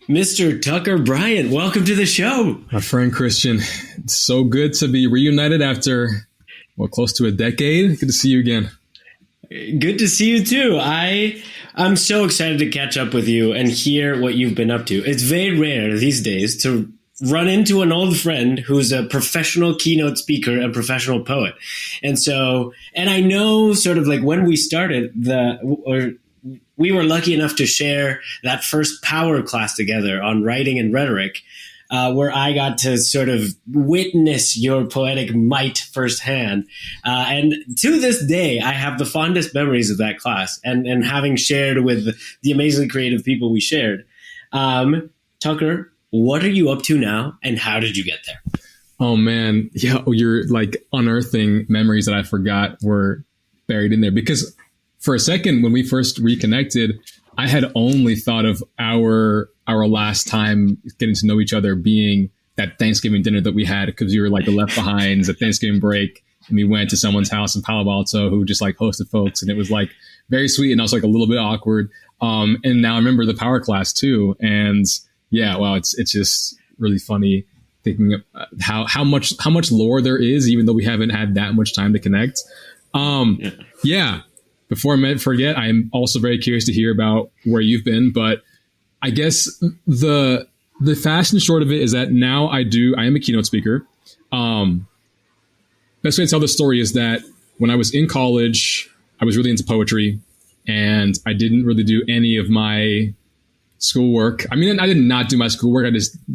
Mr. Tucker Bryant, welcome to the show. My friend Cristian, it's so good to be reunited after, close to a decade. Good to see you again. Good to see you too. I'm so excited to catch up with you and hear what you've been up to. It's very rare these days to run into an old friend who's a professional keynote speaker and professional poet. And I know sort of like when we started we were lucky enough to share that first power class together on writing and rhetoric, where I got to sort of witness your poetic might firsthand. And to this day, I have the fondest memories of that class and having shared with the amazingly creative people we shared. Tucker, what are you up to now and how did you get there? Oh, man. Yeah, you're like unearthing memories that I forgot were buried in there, because for a second, when we first reconnected, I had only thought of our last time getting to know each other being that Thanksgiving dinner that we had, because we were like the left behinds at Thanksgiving break. And we went to someone's house in Palo Alto who just like hosted folks. And it was like very sweet and also like a little bit awkward. And now I remember the power class too. And yeah, well, it's just really funny thinking of how much lore there is, even though we haven't had that much time to connect. Yeah. Before I forget, I'm also very curious to hear about where you've been, but I guess the fast and short of it is that now I am a keynote speaker. Best way to tell the story is that when I was in college, I was really into poetry and I didn't really do any of my schoolwork. I mean, I did not do my schoolwork.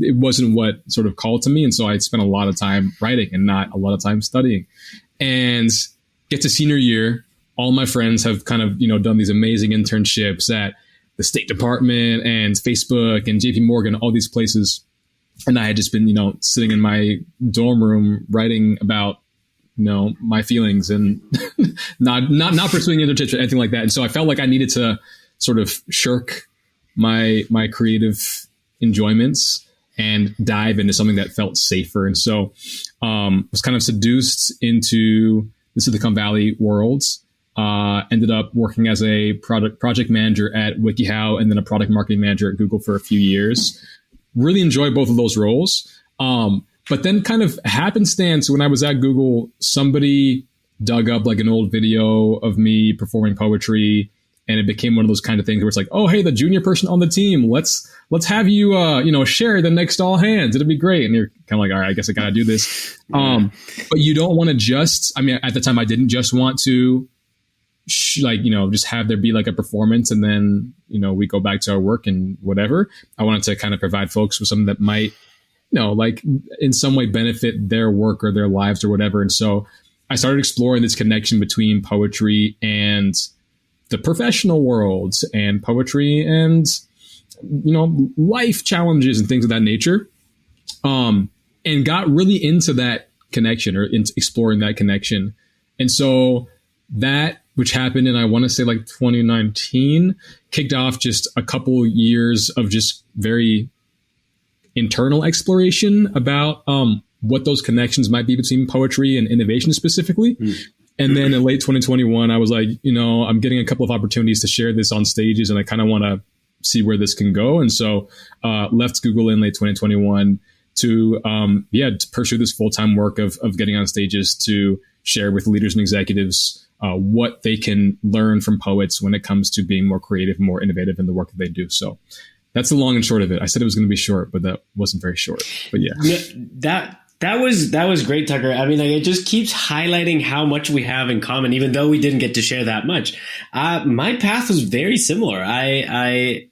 It wasn't what sort of called to me. And so I spent a lot of time writing and not a lot of time studying. And get to senior year, all my friends have kind of, done these amazing internships at the State Department and Facebook and JP Morgan, all these places. And I had just been, sitting in my dorm room writing about, my feelings and not pursuing internships or anything like that. And so I felt like I needed to sort of shirk my creative enjoyments and dive into something that felt safer. And so was kind of seduced into the Silicon Valley world. Ended up working as a project manager at WikiHow and then a product marketing manager at Google for a few years. Really enjoyed both of those roles. But then kind of happenstance, when I was at Google, somebody dug up like an old video of me performing poetry. And it became one of those kind of things where it's like, oh, hey, the junior person on the team, let's have you, share the next all hands. It'll be great. And you're kind of like, all right, I guess I got to do this. But you don't want to at the time, I didn't just want to just have there be like a performance and then, we go back to our work and whatever. I wanted to kind of provide folks with something that might, like in some way benefit their work or their lives or whatever. And so I started exploring this connection between poetry and the professional world and poetry and, life challenges and things of that nature. And got really into that connection or into exploring that connection. And so that, which happened in, I want to say like 2019, kicked off just a couple years of just very internal exploration about what those connections might be between poetry and innovation specifically. And then in late 2021, I was like, I'm getting a couple of opportunities to share this on stages and I kind of want to see where this can go. And so left Google in late 2021 to pursue this full-time work of getting on stages to share with leaders and executives what they can learn from poets when it comes to being more creative and more innovative in the work that they do. So that's the long and short of it. I said it was going to be short, but that wasn't very short. But yeah. That was great, Tucker. I mean, like, it just keeps highlighting how much we have in common, even though we didn't get to share that much. My path was very similar. I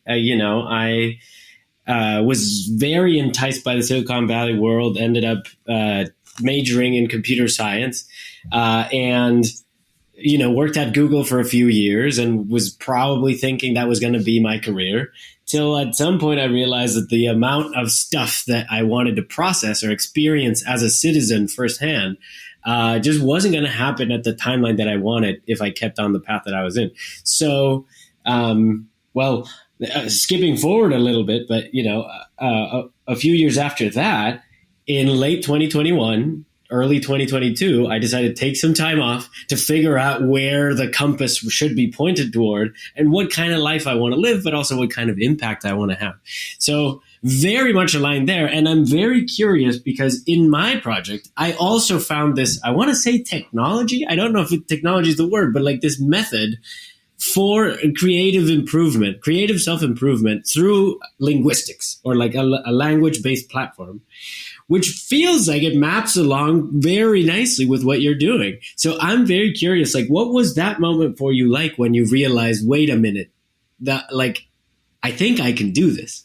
was very enticed by the Silicon Valley world, ended up majoring in computer science, and worked at Google for a few years and was probably thinking that was going to be my career. Till at some point I realized that the amount of stuff that I wanted to process or experience as a citizen firsthand just wasn't going to happen at the timeline that I wanted if I kept on the path that I was in. So, skipping forward a little bit, but a few years after that, in late 2021, early 2022, I decided to take some time off to figure out where the compass should be pointed toward and what kind of life I want to live, but also what kind of impact I want to have. So very much aligned there. And I'm very curious because in my project, I also found this, I want to say technology. I don't know if technology is the word, but like this method for creative improvement, creative self-improvement through linguistics, or like a language-based platform, which feels like it maps along very nicely with what you're doing. So I'm very curious, like, what was that moment for you like when you realized, wait a minute, that like, I think I can do this?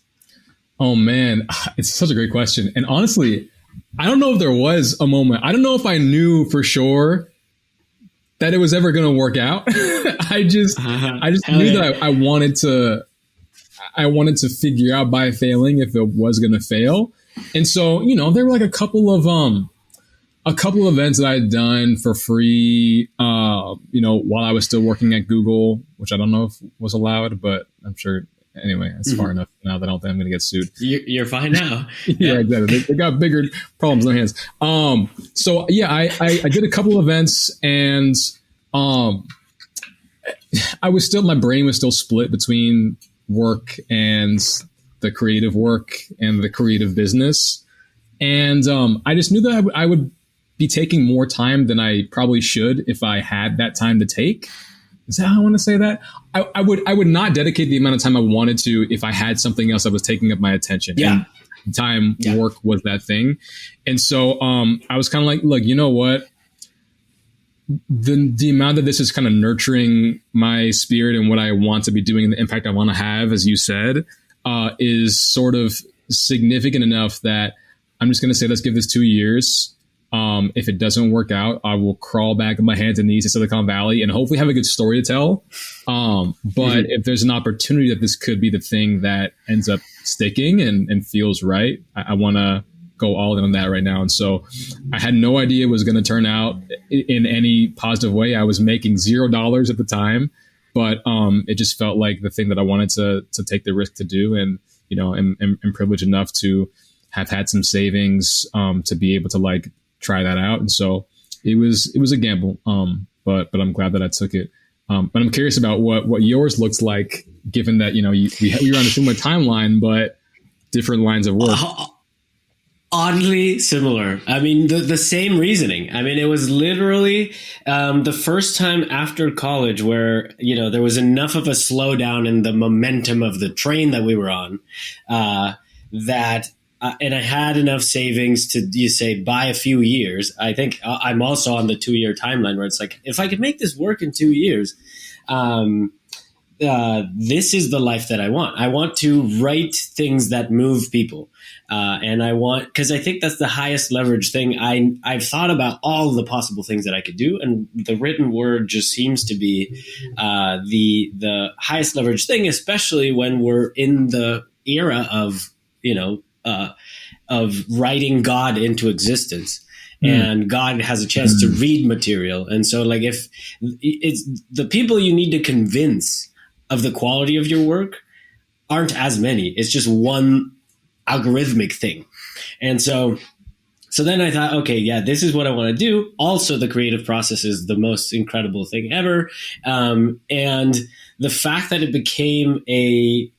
Oh man, it's such a great question. And honestly, I don't know if there was a moment. I don't know if I knew for sure that it was ever going to work out. I just knew that I wanted to figure out by failing if it was going to fail. And so, you know, there were like a couple of events that I had done for free, you know, while I was still working at Google, which I don't know if was allowed, but I'm sure. Anyway, it's far enough now that I don't think I'm going to get sued. You're fine now. Yeah, exactly. They got bigger problems on their hands. So yeah, I did a couple events, and I was still, my brain was still split between work and the creative work and the creative business. And I just knew that I would be taking more time than I probably should if I had that time to take. Is that how I want to say that? I would not dedicate the amount of time I wanted to if I had something else that was taking up my attention. Yeah. And time, work was that thing. And so I was kind of like, look, you know what? The amount that this is kind of nurturing my spirit and what I want to be doing and the impact I want to have, as you said, is sort of significant enough that I'm just going to say, let's give this 2 years. If it doesn't work out, I will crawl back on my hands and knees to Silicon Valley and hopefully have a good story to tell. But if there's an opportunity that this could be the thing that ends up sticking and feels right, I want to go all in on that right now. And so I had no idea it was going to turn out in any positive way. I was making $0 at the time, but it just felt like the thing that I wanted to take the risk to do. And, you know, I'm privileged enough to have had some savings to be able to like try that out. And so it was a gamble. But I'm glad that I took it. But I'm curious about what yours looks like, given that, you know, we were on a similar timeline, but different lines of work. Oddly similar. I mean, the same reasoning. I mean, it was literally the first time after college where, you know, there was enough of a slowdown in the momentum of the train that we were on and I had enough savings to, you say, buy a few years. I think I'm also on the 2-year timeline where it's like, if I could make this work in 2 years, this is the life that I want. I want to write things that move people. And I want, because I think that's the highest leverage thing. I've thought about all the possible things that I could do, and the written word just seems to be the highest leverage thing, especially when we're in the era of, you know, of writing God into existence, and God has a chance to read material. And so like, if it's the people you need to convince of the quality of your work aren't as many, it's just one algorithmic thing. And so then I thought, okay, yeah, this is what I want to do. Also, the creative process is the most incredible thing ever. And the fact that it became a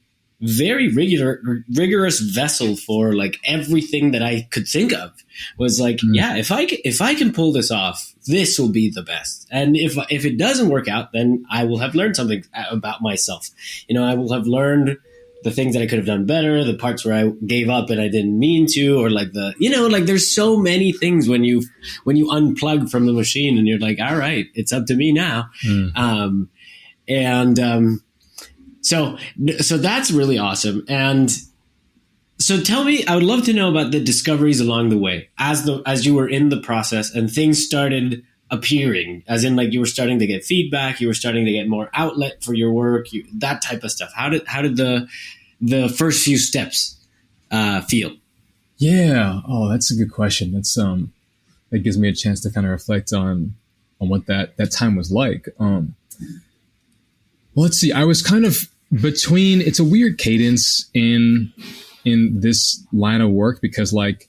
very rigorous vessel for like everything that I could think of was like, yeah, if I can pull this off, this will be the best. And if it doesn't work out, then I will have learned something about myself. You know, I will have learned the things that I could have done better, the parts where I gave up and I didn't mean to, or like there's so many things when you unplug from the machine and you're like, all right, it's up to me now. So that's really awesome. And so tell me, I would love to know about the discoveries along the way as you were in the process and things started appearing, as in like you were starting to get feedback, you were starting to get more outlet for your work, that type of stuff. How did the first few steps feel? Yeah. Oh, that's a good question. That's that gives me a chance to kind of reflect on what that time was like. Well, let's see. I was kind of between. It's a weird cadence in this line of work because, like,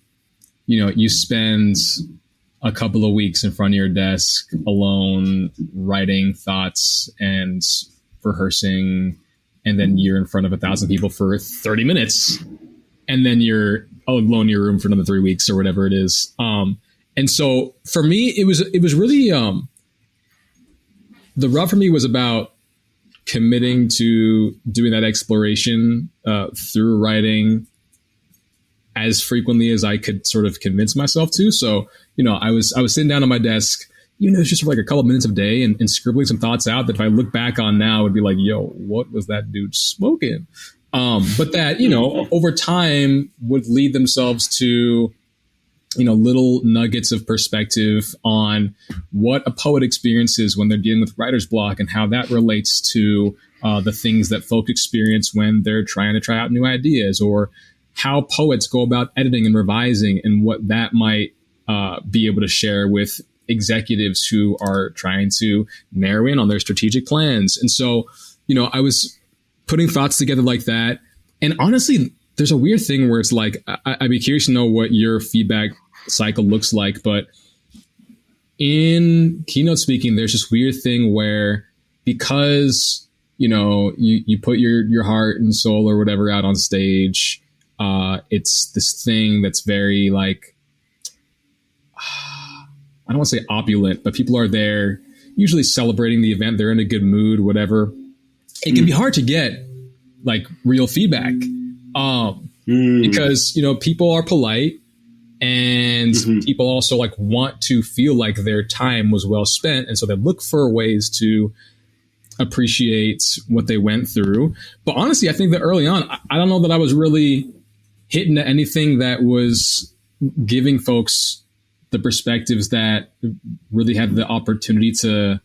you know, you spend a couple of weeks in front of your desk alone, writing thoughts and rehearsing, and then you're in front of 1,000 people for 30 minutes, and then you're alone in your room for another 3 weeks or whatever it is. And so for me, it was really, the rub for me was about committing to doing that exploration through writing as frequently as I could sort of convince myself to. So, I was sitting down on my desk, it's just for like a couple of minutes a day and scribbling some thoughts out that if I look back on now, would be like, yo, what was that dude smoking? But that, over time would lead themselves to, little nuggets of perspective on what a poet experiences when they're dealing with writer's block and how that relates to the things that folk experience when they're trying to try out new ideas, or how poets go about editing and revising and what that might be able to share with executives who are trying to narrow in on their strategic plans. And so, I was putting thoughts together like that. And honestly, there's a weird thing where it's like, I'd be curious to know what your feedback cycle looks like. But in keynote speaking, there's this weird thing where because, you put your heart and soul or whatever out on stage, it's this thing that's very like, I don't want to say opulent, but people are there usually celebrating the event. They're in a good mood, whatever. It can be hard to get like real feedback because, people are polite and people also like want to feel like their time was well spent. And so they look for ways to appreciate what they went through. But honestly, I think that early on, I don't know that I was really hitting at anything that was giving folks the perspectives that really had the opportunity to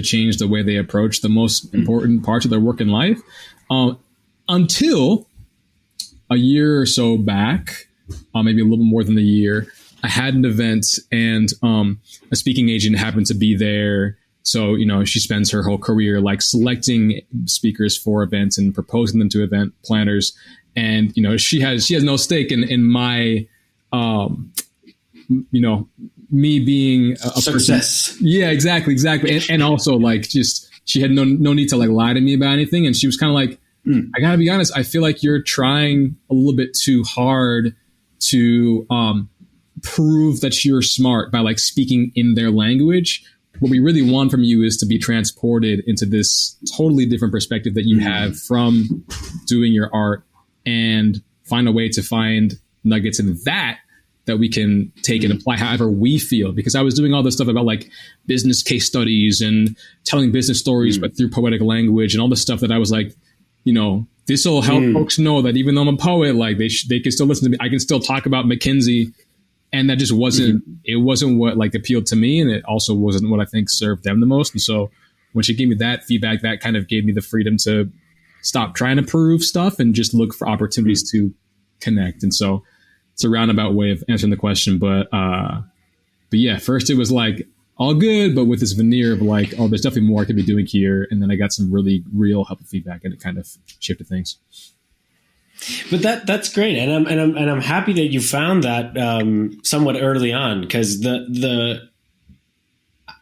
change the way they approach the most important parts of their work in life. Until a year or so back, maybe a little more than a year, I had an event and a speaking agent happened to be there. So, she spends her whole career like selecting speakers for events and proposing them to event planners. And, she has no stake in my, me being a success. Person. Yeah, exactly. And also like just, she had no need to like lie to me about anything. And she was kind of like, I gotta be honest, I feel like you're trying a little bit too hard to prove that you're smart by like speaking in their language. What we really want from you is to be transported into this totally different perspective that you have from doing your art and find a way to find nuggets in that we can take and apply however we feel. Because I was doing all this stuff about like business case studies and telling business stories, but through poetic language and all this stuff that I was like, this will help folks know that even though I'm a poet, like they can still listen to me. I can still talk about McKinsey. And that just wasn't, it wasn't what like appealed to me. And it also wasn't what I think served them the most. And so when she gave me that feedback, that kind of gave me the freedom to stop trying to prove stuff and just look for opportunities to connect. And so it's a roundabout way of answering the question. But yeah, first it was like all good, but with this veneer of like, oh, there's definitely more I could be doing here. And then I got some really real helpful feedback and it kind of shifted things. But that's great, and I'm happy that you found that somewhat early on, because the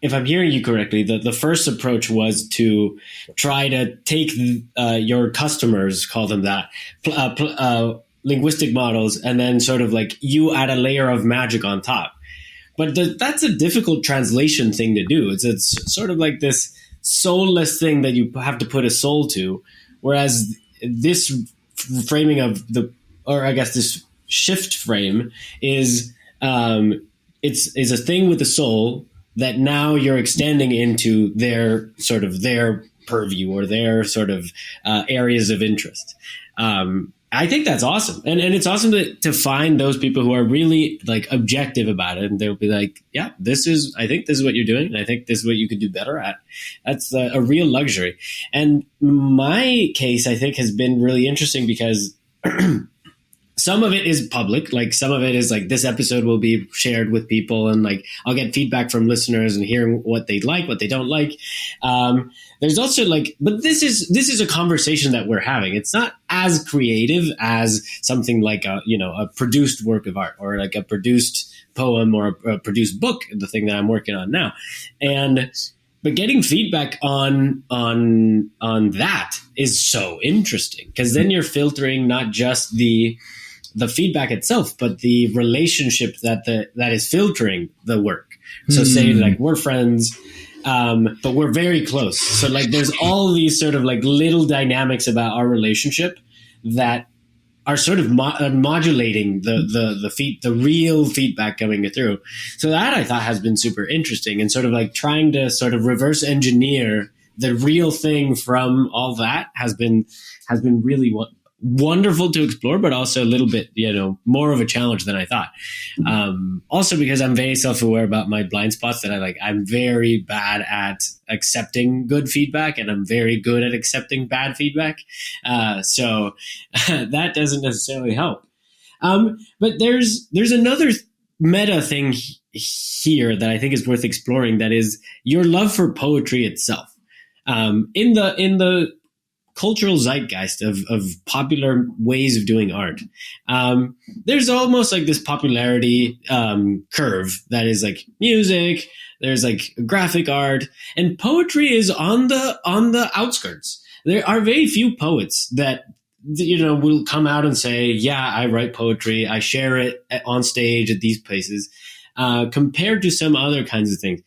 if I'm hearing you correctly, the first approach was to try to take your customers, call them that, linguistic models, and then sort of like you add a layer of magic on top. But that's a difficult translation thing to do. It's sort of like this soulless thing that you have to put a soul to, whereas this framing of this shift frame is it's a thing with the soul that now you're extending into their purview or their sort of areas of interest. I think that's awesome. And it's awesome to find those people who are really like objective about it. And they'll be like, yeah, I think this is what you're doing. And I think this is what you could do better at. That's a real luxury. And my case, I think, has been really interesting because some of it is public. Like some of it is like this episode will be shared with people and like I'll get feedback from listeners and hearing what they like, what they don't like. There's also like, but this is a conversation that we're having. It's not as creative as something like a produced work of art or like a produced poem or a produced book, the thing that I'm working on now. But getting feedback on that is so interesting, because then you're filtering not just the feedback itself, but the relationship that is filtering the work. So say like we're friends, but we're very close. So like there's all these sort of like little dynamics about our relationship that are sort of modulating the real feedback coming through. So that I thought has been super interesting, and sort of like trying to sort of reverse engineer the real thing from all that has been really wonderful to explore, but also a little bit, more of a challenge than I thought. Also because I'm very self-aware about my blind spots, that I'm very bad at accepting good feedback, and I'm very good at accepting bad feedback. So that doesn't necessarily help. But there's another meta thing here that I think is worth exploring, that is your love for poetry itself. In the cultural zeitgeist of popular ways of doing art, there's almost like this popularity curve that is like music, there's like graphic art, and poetry is on the outskirts. There are very few poets that will come out and say, yeah, I write poetry, I share it on stage at these places, compared to some other kinds of things.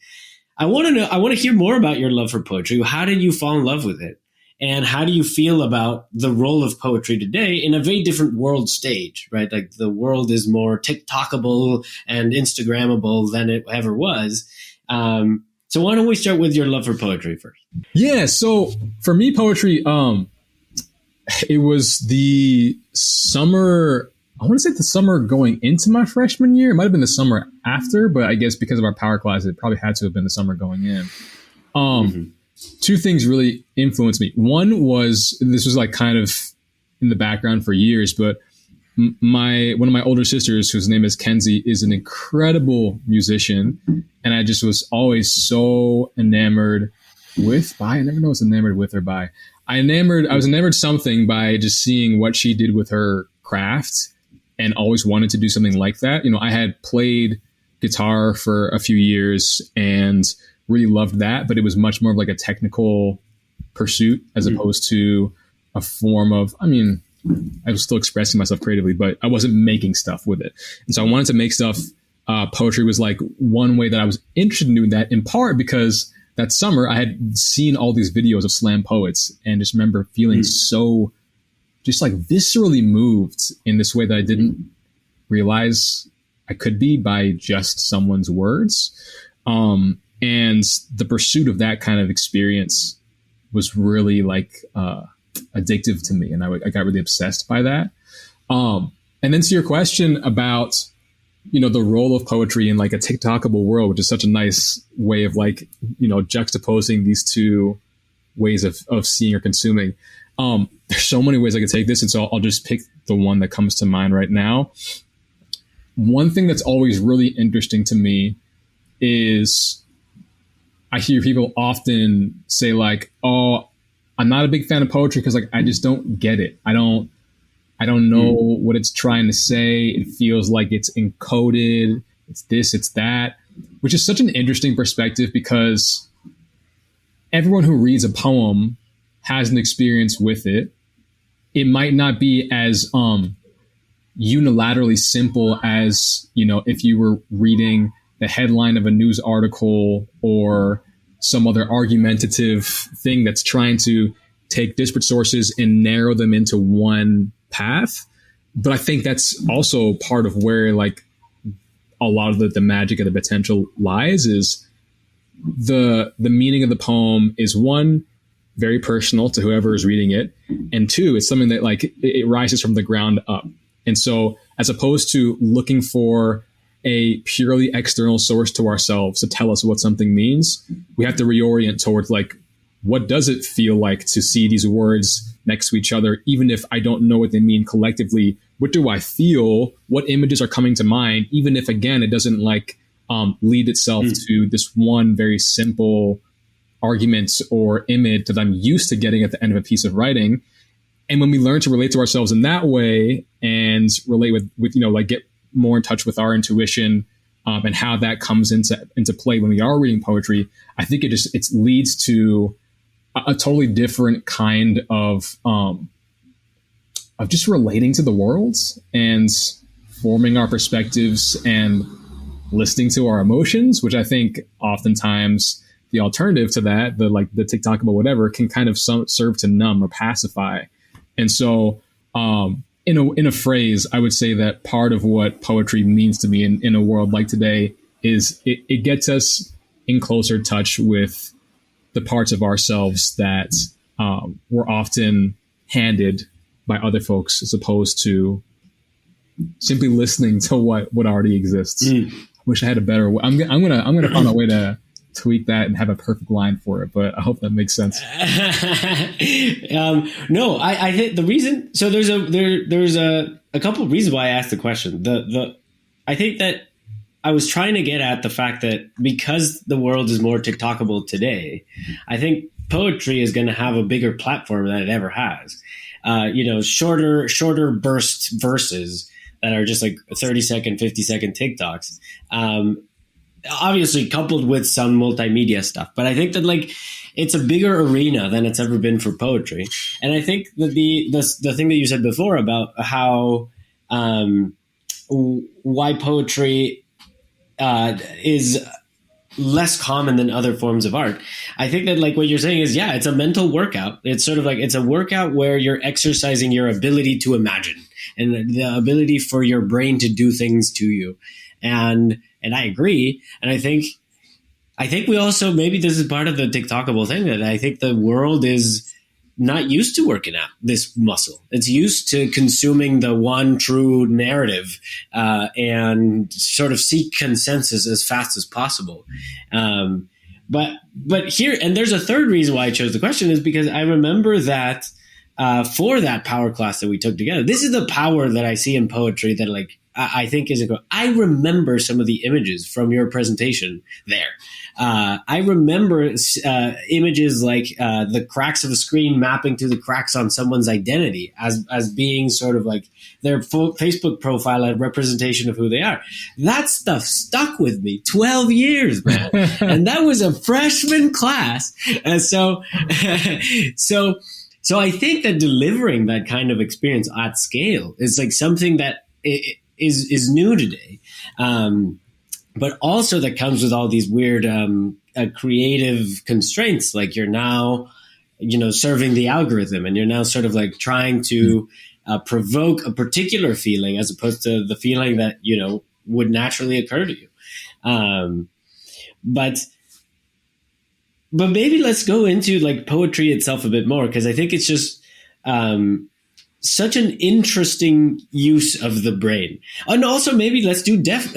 I want to hear more about your love for poetry. How did you fall in love with it? And how do you feel about the role of poetry today in a very different world stage, right? Like the world is more TikTokable and Instagrammable than it ever was. So why don't we start with your love for poetry first? Yeah. So for me, poetry, it was the summer, I want to say the summer going into my freshman year. It might've been the summer after, but I guess because of our power class, it probably had to have been the summer going in. Two things really influenced me. One was, this was like kind of in the background for years, but one of my older sisters, whose name is Kenzie, is an incredible musician. And I just was always so enamored I never know what's enamored with or by. I was enamored something by just seeing what she did with her craft, and always wanted to do something like that. I had played guitar for a few years and really loved that, but it was much more of like a technical pursuit as opposed to a form of, I was still expressing myself creatively, but I wasn't making stuff with it. And so I wanted to make stuff. Poetry was like one way that I was interested in doing that, in part because that summer I had seen all these videos of slam poets, and just remember feeling so just like viscerally moved in this way that I didn't realize I could be by just someone's words. And the pursuit of that kind of experience was really like addictive to me, and I got really obsessed by that. And then to your question about the role of poetry in like a TikTokable world, which is such a nice way of like juxtaposing these two ways of seeing or consuming. There's so many ways I could take this, and so I'll just pick the one that comes to mind right now. One thing that's always really interesting to me is I hear people often say like, oh, I'm not a big fan of poetry because like I just don't get it. I don't know what it's trying to say. It feels like it's encoded. It's this, it's that, which is such an interesting perspective, because everyone who reads a poem has an experience with it. It might not be as unilaterally simple as, if you were reading the headline of a news article or some other argumentative thing that's trying to take disparate sources and narrow them into one path. But I think that's also part of where like a lot of the magic and the potential lies, is the meaning of the poem is, one, very personal to whoever is reading it, and two, it's something that like it rises from the ground up. And so as opposed to looking for a purely external source to ourselves to tell us what something means, we have to reorient towards like, what does it feel like to see these words next to each other? Even if I don't know what they mean collectively, what do I feel? What images are coming to mind? Even if, again, it doesn't like lead itself to this one very simple argument or image that I'm used to getting at the end of a piece of writing. And when we learn to relate to ourselves in that way and relate with like get more in touch with our intuition and how that comes into play when we are reading poetry, I think it leads to a totally different kind of just relating to the world and forming our perspectives and listening to our emotions, which I think oftentimes the alternative to that, the TikTok about whatever, can kind of serve to numb or pacify. And so, in a phrase, I would say that part of what poetry means to me in a world like today is it gets us in closer touch with the parts of ourselves that we're often handed by other folks, as opposed to simply listening to what already exists. Wish I had a better way. I'm gonna find a way to tweak that and have a perfect line for it, but I hope that makes sense. No, I think the reason. So there's a couple of reasons why I asked the question. I think that I was trying to get at the fact that because the world is more TikTokable today, I think poetry is going to have a bigger platform than it ever has. Shorter burst verses that are just like 30-second, 50-second TikToks, obviously coupled with some multimedia stuff. But I think that it's a bigger arena than it's ever been for poetry. And I think that the thing that you said before about how why poetry is less common than other forms of art. I think that what you're saying is, it's a mental workout. It's sort of it's a workout where you're exercising your ability to imagine and the ability for your brain to do things to you. And I agree. And I think we also, maybe this is part of the TikTokable thing, that I think the world is not used to working out this muscle. It's used to consuming the one true narrative and sort of seek consensus as fast as possible. But here, and there's a third reason why I chose the question, is because I remember that for that power class that we took together, this is the power that I see in poetry that I think is incredible. I remember some of the images from your presentation there. I remember images like the cracks of a screen mapping to the cracks on someone's identity as being sort of their Facebook profile, a representation of who they are. That stuff stuck with me 12 years, man. And that was a freshman class. And so I think that delivering that kind of experience at scale is something that is new today. But also that comes with all these weird creative constraints. You're now, serving the algorithm, and you're now sort of trying to provoke a particular feeling as opposed to the feeling that, would naturally occur to you. But maybe let's go into poetry itself a bit more, because I think it's just such an interesting use of the brain. And also maybe let's do Def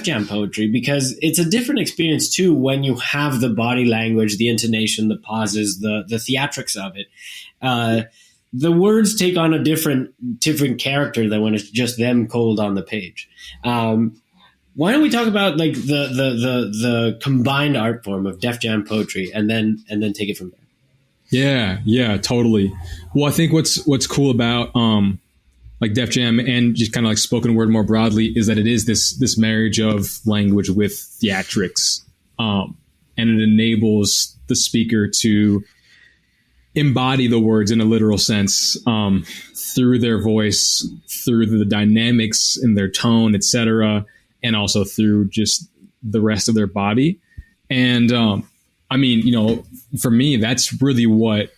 Jam poetry, because it's a different experience too when you have the body language, the intonation, the pauses, the theatrics of it. The words take on a different character than when it's just them cold on the page. Why don't we talk about the combined art form of Def Jam poetry and then take it from there? Yeah, totally. Well, I think what's cool about Def Jam and just kind of spoken word more broadly is that it is this marriage of language with theatrics, and it enables the speaker to embody the words in a literal sense through their voice, through the dynamics in their tone, etc., and also through just the rest of their body. And for me, that's really what,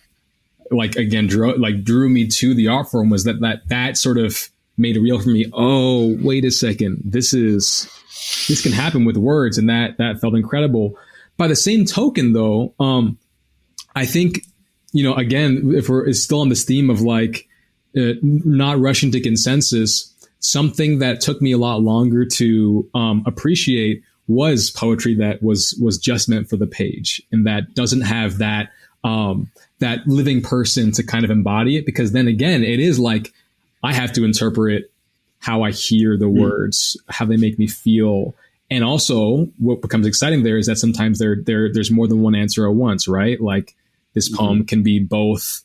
drew me to the art form, was that sort of made it real for me. Oh, wait a second. This can happen with words. And that felt incredible. By the same token, though, I think, again, if it's still on this theme of not rushing to consensus, something that took me a lot longer to appreciate was poetry that was just meant for the page, and that doesn't have that living person to kind of embody it, because then again, it is I have to interpret how I hear the words, how they make me feel. And also what becomes exciting there is that sometimes there's more than one answer at once, right? This poem can be both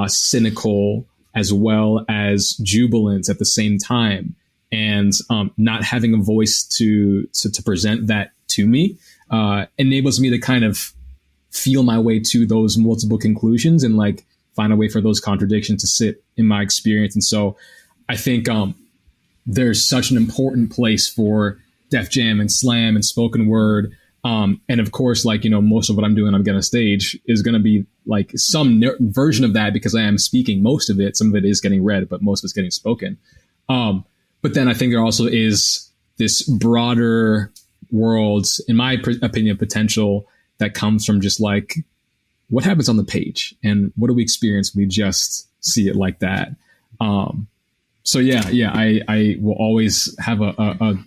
cynical as well as jubilant at the same time. and not having a voice to present that to me enables me to kind of feel my way to those multiple conclusions and like find a way for those contradictions to sit in my experience. And so I think there's such an important place for Def Jam and slam and spoken word. And of course, like, you know, most of what I'm doing on Get on Stage is going to be like some version of that, because I am speaking most of it. Some of it is getting read, but most of it's getting spoken. But then I think there also is this broader world, in my opinion, potential that comes from just like what happens on the page and what do we experience when we just see it like that. So I will always have a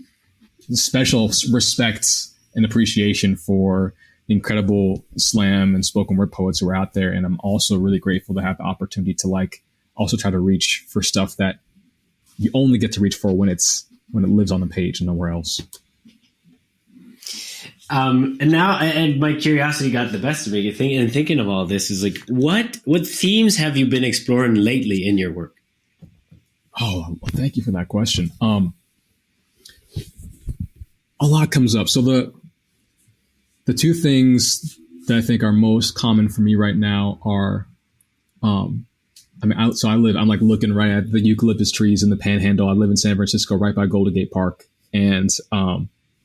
special respect and appreciation for the incredible slam and spoken word poets who are out there. And I'm also really grateful to have the opportunity to like also try to reach for stuff that you only get to reach for when it lives on the page and nowhere else. And now, and my curiosity got the best of me. Thinking of all this is like, what themes have you been exploring lately in your work? Oh, well, thank you for that question. A lot comes up. So the two things that I think are most common for me right now are, I'm like looking right at the eucalyptus trees in the Panhandle. I live in San Francisco, right by Golden Gate Park, and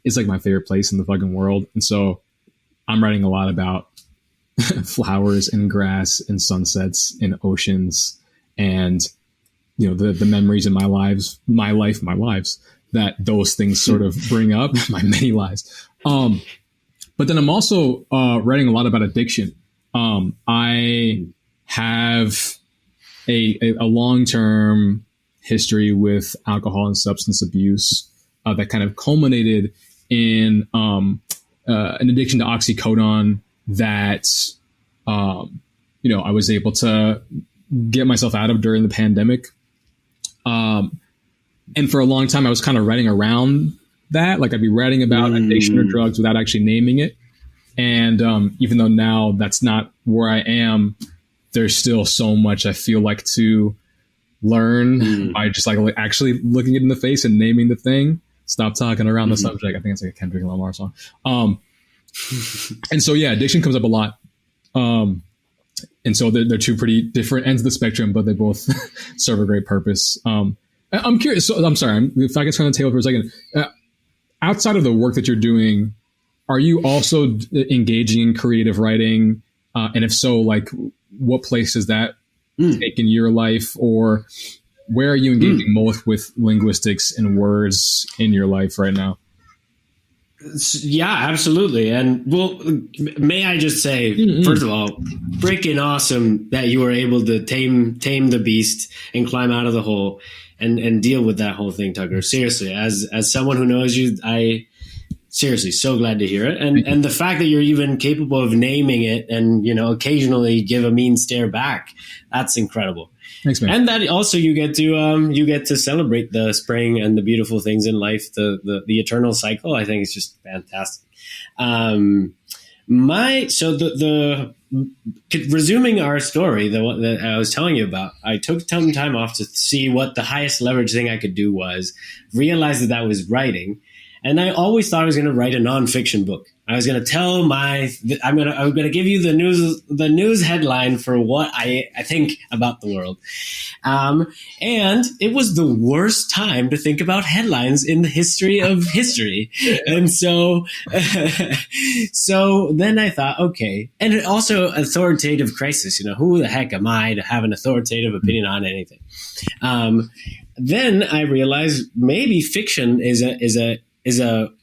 it's like my favorite place in the fucking world. And so I'm writing a lot about flowers and grass and sunsets and oceans and, you know, the memories in my lives that those things sort of bring up, my many lives. But then I'm also writing a lot about addiction. I have a long-term history with alcohol and substance abuse that kind of culminated in an addiction to oxycodone that, you know, I was able to get myself out of during the pandemic. And for a long time, I was kind of writing around that. Like I'd be writing about addiction or drugs without actually naming it. And even though now that's not where I am, there's still so much I feel like to learn by just like actually looking it in the face and naming the thing. Stop talking around the subject. I think it's like a Kendrick Lamar song. And so, yeah, addiction comes up a lot. And so they're two pretty different ends of the spectrum, but they both serve a great purpose. I'm curious. So, I'm sorry. If I can turn the table for a second. Outside of the work that you're doing, are you also engaging in creative writing? And if so, like, what place does that take in your life? Or where are you engaging most with linguistics and words in your life right now? Yeah, absolutely. And well, may I just say, first of all, freaking awesome that you were able to tame the beast and climb out of the hole and deal with that whole thing, Tucker. Seriously, as someone who knows you, I seriously so glad to hear it. And the fact that you're even capable of naming it and, you know, occasionally give a mean stare back, that's incredible. Thanks, man. And that also you get to celebrate the spring and the beautiful things in life, the eternal cycle. I think it's just fantastic. Resuming our story, the one that I was telling you about, I took some time off to see what the highest leverage thing I could do was, realized that was writing. And I always thought I was going to write a nonfiction book. I was going to tell I'm going to give you the news headline for what I think about the world. And it was the worst time to think about headlines in the history of history. And so then I thought, okay. And also authoritative crisis, you know, who the heck am I to have an authoritative opinion on anything? Then I realized maybe fiction is a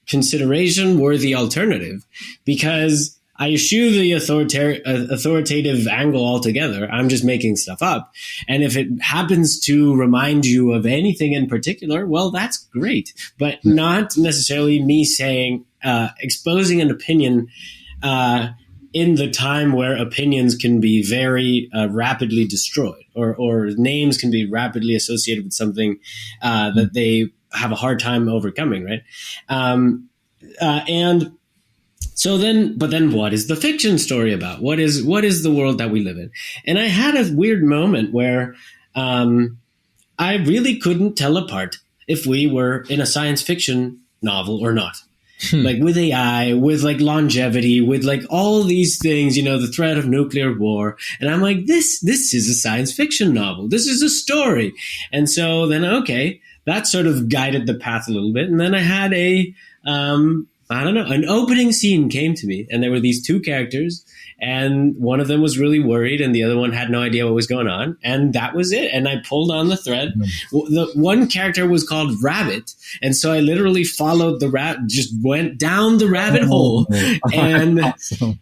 consideration-worthy alternative, because I eschew the authoritative angle altogether. I'm just making stuff up. And if it happens to remind you of anything in particular, well, that's great. But not necessarily me saying, exposing an opinion in the time where opinions can be very rapidly destroyed, or names can be rapidly associated with something that they have a hard time overcoming, right? And so then what is the fiction story about? What is the world that we live in? And I had a weird moment where I really couldn't tell apart if we were in a science fiction novel or not. Like with AI, with like longevity, with like all these things, the threat of nuclear war. And I'm like, this is a science fiction novel. This is a story. And so then, okay, that sort of guided the path a little bit. And then I had an opening scene came to me, and there were these two characters, and one of them was really worried and the other one had no idea what was going on. And that was it. And I pulled on the thread. The one character was called Rabbit. And so I literally followed the just went down the rabbit hole. And, awesome.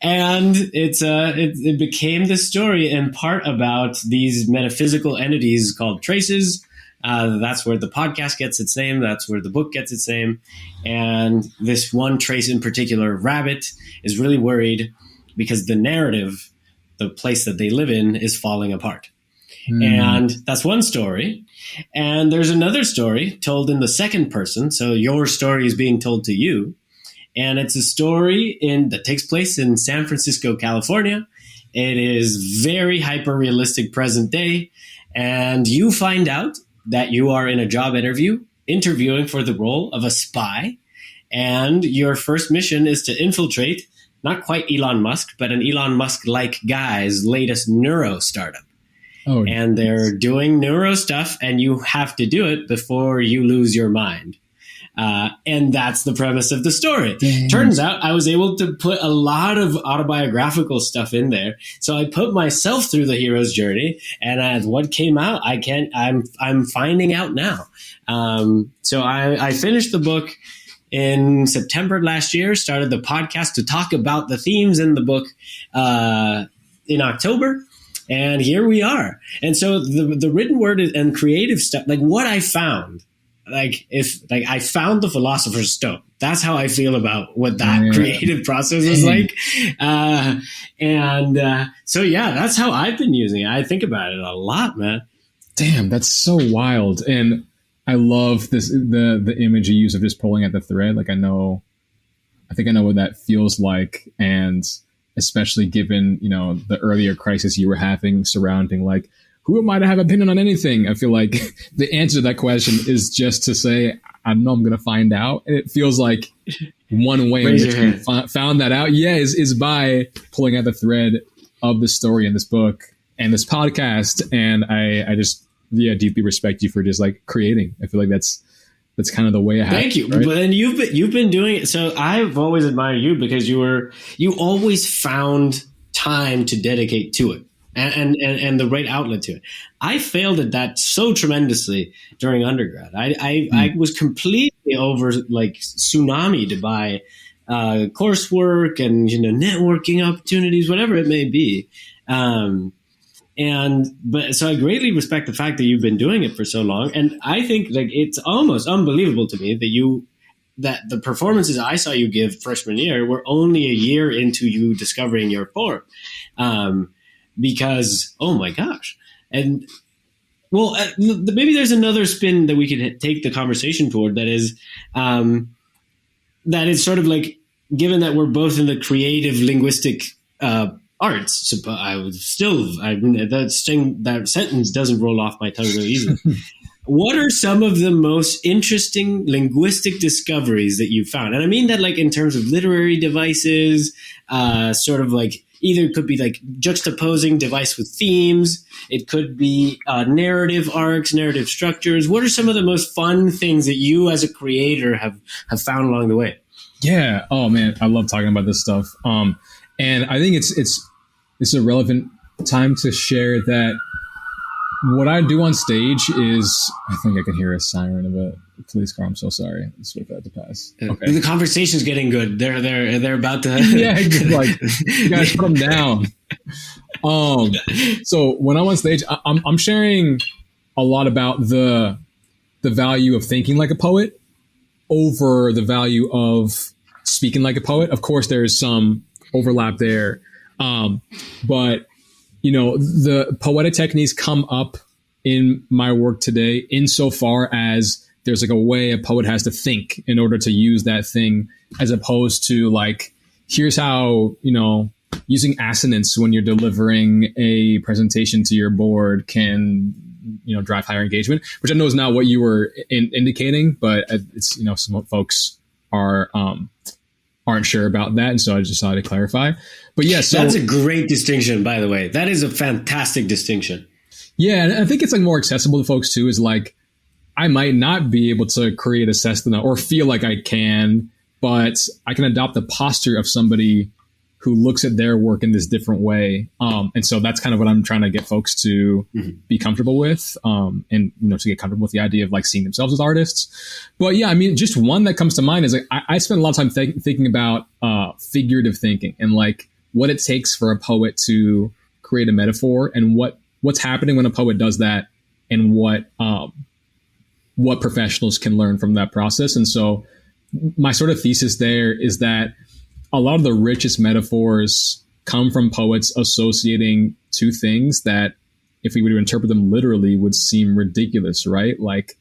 And it became the story, in part about these metaphysical entities called traces. That's where the podcast gets its name. That's where the book gets its name. And this one trace in particular, Rabbit, is really worried because the narrative, the place that they live in, is falling apart. And that's one story. And there's another story told in the second person. So your story is being told to you. And it's a story that takes place in San Francisco, California. It is very hyper-realistic present day. And you find out that you are in a job interviewing for the role of a spy, and your first mission is to infiltrate, not quite Elon Musk, but an Elon Musk-like guy's latest neuro startup. Oh, and they're doing neuro stuff, and you have to do it before you lose your mind. And that's the premise of the story. Dang. Turns out I was able to put a lot of autobiographical stuff in there. So I put myself through the hero's journey, and what came out, I'm finding out now. So I finished the book in September last year, started the podcast to talk about the themes in the book, in October. And here we are. And so the written word and creative stuff, like what I found, I found the Philosopher's Stone. That's how I feel about what that creative process is like. So yeah, that's how I've been using it. I think about it a lot, man. Damn, that's so wild. And I love this, the image you use of just pulling at the thread. Like I think I know what that feels like. And especially given, the earlier crisis you were having surrounding like, who am I to have an opinion on anything? I feel like the answer to that question is just to say, I don't know, I'm going to find out. And it feels like one way in which you found that out, is by pulling out the thread of the story in this book and this podcast. And I just, deeply respect you for just like creating. I feel like that's kind of the way it happens. Thank you. Right? But then you've been doing it. So I've always admired you because you always found time to dedicate to it. And the right outlet to it. I failed at that so tremendously during undergrad. I was completely over like tsunamied by coursework and networking opportunities, whatever it may be. But so I greatly respect the fact that you've been doing it for so long, and I think like it's almost unbelievable to me that the performances I saw you give freshman year were only a year into you discovering your form. Because, oh my gosh. And well, maybe there's another spin that we could take the conversation toward that is sort of like, given that we're both in the creative linguistic arts, that sentence doesn't roll off my tongue really easily. What are some of the most interesting linguistic discoveries that you found? And I mean that like in terms of literary devices, sort of like, either it could be like juxtaposing device with themes. It could be narrative arcs, narrative structures. What are some of the most fun things that you as a creator have found along the way? Yeah. Oh man, I love talking about this stuff. And I think it's a relevant time to share that what I do on stage is, I think I can hear a siren of a police car. I'm so sorry. Let's wait for that to pass. Okay. The conversation's getting good. They're about to. Yeah, like you guys put them down. So when I'm on stage, I'm sharing a lot about the value of thinking like a poet over the value of speaking like a poet. Of course, there's some overlap there, but the poetic techniques come up in my work today insofar as there's like a way a poet has to think in order to use that thing, as opposed to like, here's how, using assonance when you're delivering a presentation to your board can drive higher engagement, which I know is not what you were indicating, but it's, some folks aren't sure about that. And so I just thought to clarify. But yeah, so that's a great distinction, by the way. That is a fantastic distinction. Yeah. And I think it's like more accessible to folks too, is like, I might not be able to create a Cessna or feel like I can, but I can adopt the posture of somebody who looks at their work in this different way. And so that's kind of what I'm trying to get folks to be comfortable with, and, to get comfortable with the idea of like seeing themselves as artists. But yeah, I mean, just one that comes to mind is like, I spend a lot of time thinking about figurative thinking and like what it takes for a poet to create a metaphor and what's happening when a poet does that, and what professionals can learn from that process. And so my sort of thesis there is that a lot of the richest metaphors come from poets associating two things that, if we were to interpret them literally, would seem ridiculous, right? Like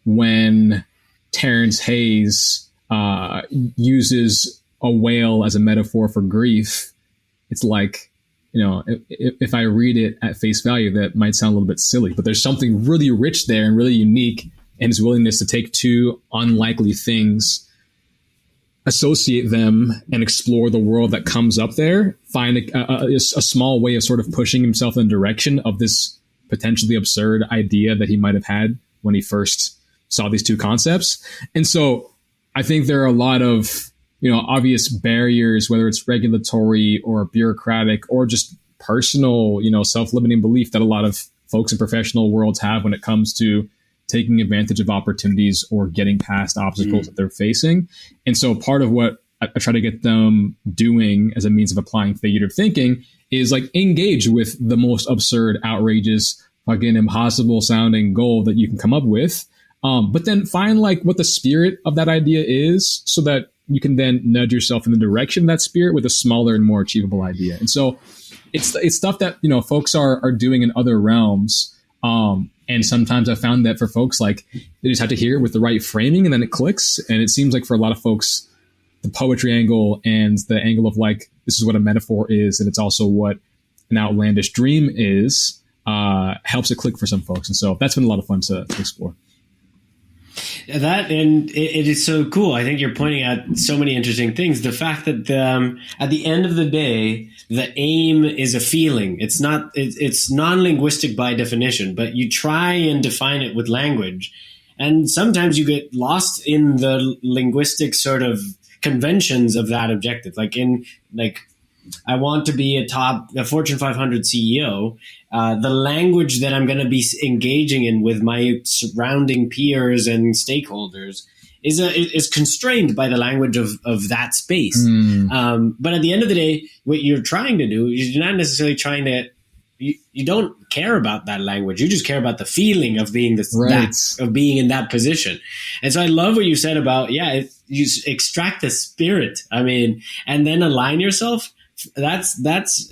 when Terrence Hayes uses a whale as a metaphor for grief, it's like, if I read it at face value, that might sound a little bit silly, but there's something really rich there and really unique in his willingness to take two unlikely things, associate them, and explore the world that comes up there, find a small way of sort of pushing himself in the direction of this potentially absurd idea that he might have had when he first saw these two concepts. And so I think there are a lot of, obvious barriers, whether it's regulatory or bureaucratic or just personal, self-limiting belief that a lot of folks in professional worlds have when it comes to taking advantage of opportunities or getting past obstacles that they're facing. And so part of what I try to get them doing as a means of applying figurative thinking is like engage with the most absurd, outrageous, fucking impossible sounding goal that you can come up with. But then find like what the spirit of that idea is, so that you can then nudge yourself in the direction of that spirit with a smaller and more achievable idea. And so it's stuff that, folks are doing in other realms. And sometimes I found that for folks, like, they just have to hear it with the right framing and then it clicks. And it seems like for a lot of folks, the poetry angle and the angle of like, this is what a metaphor is, and it's also what an outlandish dream is, helps it click for some folks. And so that's been a lot of fun to explore. That, and it is so cool. I think you're pointing out so many interesting things. The fact that at the end of the day, the aim is a feeling. It's non-linguistic by definition, but you try and define it with language. And sometimes you get lost in the linguistic sort of conventions of that objective. I want to be a Fortune 500 CEO. The language that I'm going to be engaging in with my surrounding peers and stakeholders is constrained by the language of that space. But at the end of the day, what you're trying to do is you're not necessarily trying to. You don't care about that language. You just care about the feeling of being of being in that position. And so I love what you said about you extract the spirit. I mean, and then align yourself. That's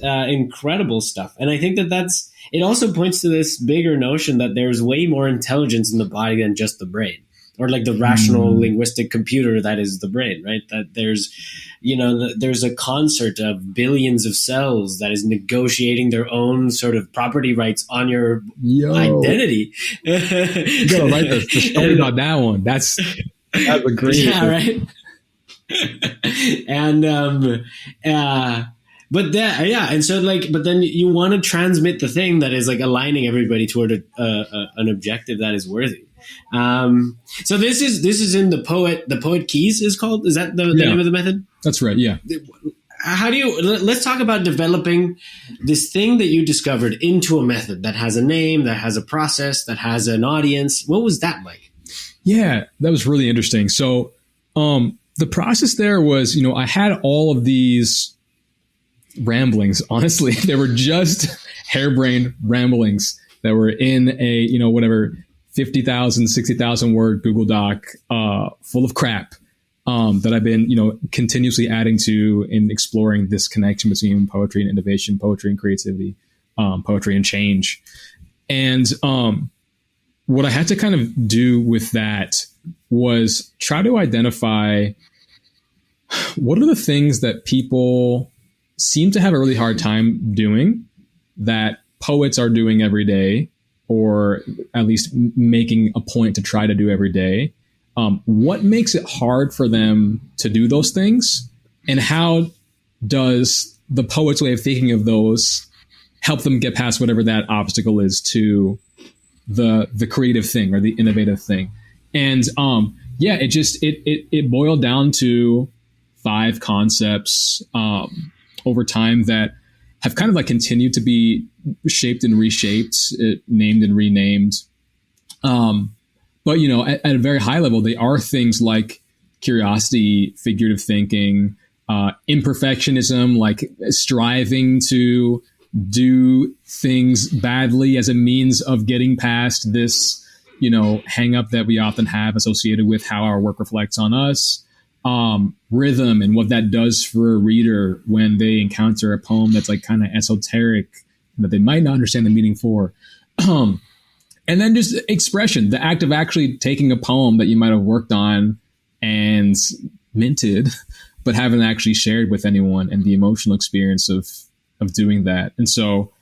incredible stuff. And I think it also points to this bigger notion that there's way more intelligence in the body than just the brain, or like the rational linguistic computer that is the brain, right? That there's a concert of billions of cells that is negotiating their own sort of property rights on your identity. You gotta write the story about that one. That's a great. Yeah, right. And and so but then you want to transmit the thing that is like aligning everybody toward an objective that is worthy. So this is in the poet keys is that the name of the method? That's right. Yeah. How do let's talk about developing this thing that you discovered into a method that has a name, that has a process, that has an audience. What was that like? Yeah, that was really interesting. So, the process there was, I had all of these ramblings. Honestly, they were just harebrained ramblings that were in a, 50,000, 60,000 word Google Doc, full of crap, that I've been, continuously adding to in exploring this connection between poetry and innovation, poetry and creativity, poetry and change. And, what I had to kind of do with that was try to identify what are the things that people seem to have a really hard time doing that poets are doing every day, or at least making a point to try to do every day. What makes it hard for them to do those things? And how does the poet's way of thinking of those help them get past whatever that obstacle is to the creative thing or the innovative thing? And it boiled down to 5 concepts over time that have kind of like continued to be shaped and reshaped, named and renamed. But, you know, at a very high level, they are things like curiosity, figurative thinking, imperfectionism, like striving to do things badly as a means of getting past this, you know, hang up that we often have associated with how our work reflects on us. Rhythm and what that does for a reader when they encounter a poem that's like kind of esoteric that they might not understand the meaning for. And then just expression, the act of actually taking a poem that you might have worked on and minted, but haven't actually shared with anyone, and the emotional experience of doing that. And so,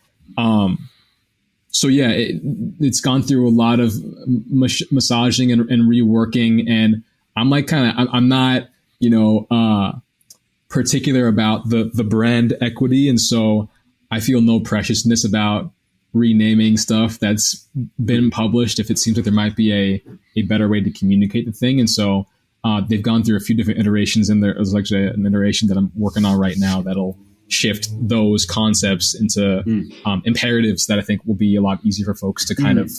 it's gone through a lot of massaging and reworking. And I'm like, I'm not, you know, particular about the brand equity. And so I feel no preciousness about renaming stuff that's been published if it seems like there might be a better way to communicate the thing. And so they've gone through a few different iterations, and there's actually an iteration that I'm working on right now that'll shift those concepts into imperatives that I think will be a lot easier for folks to kind of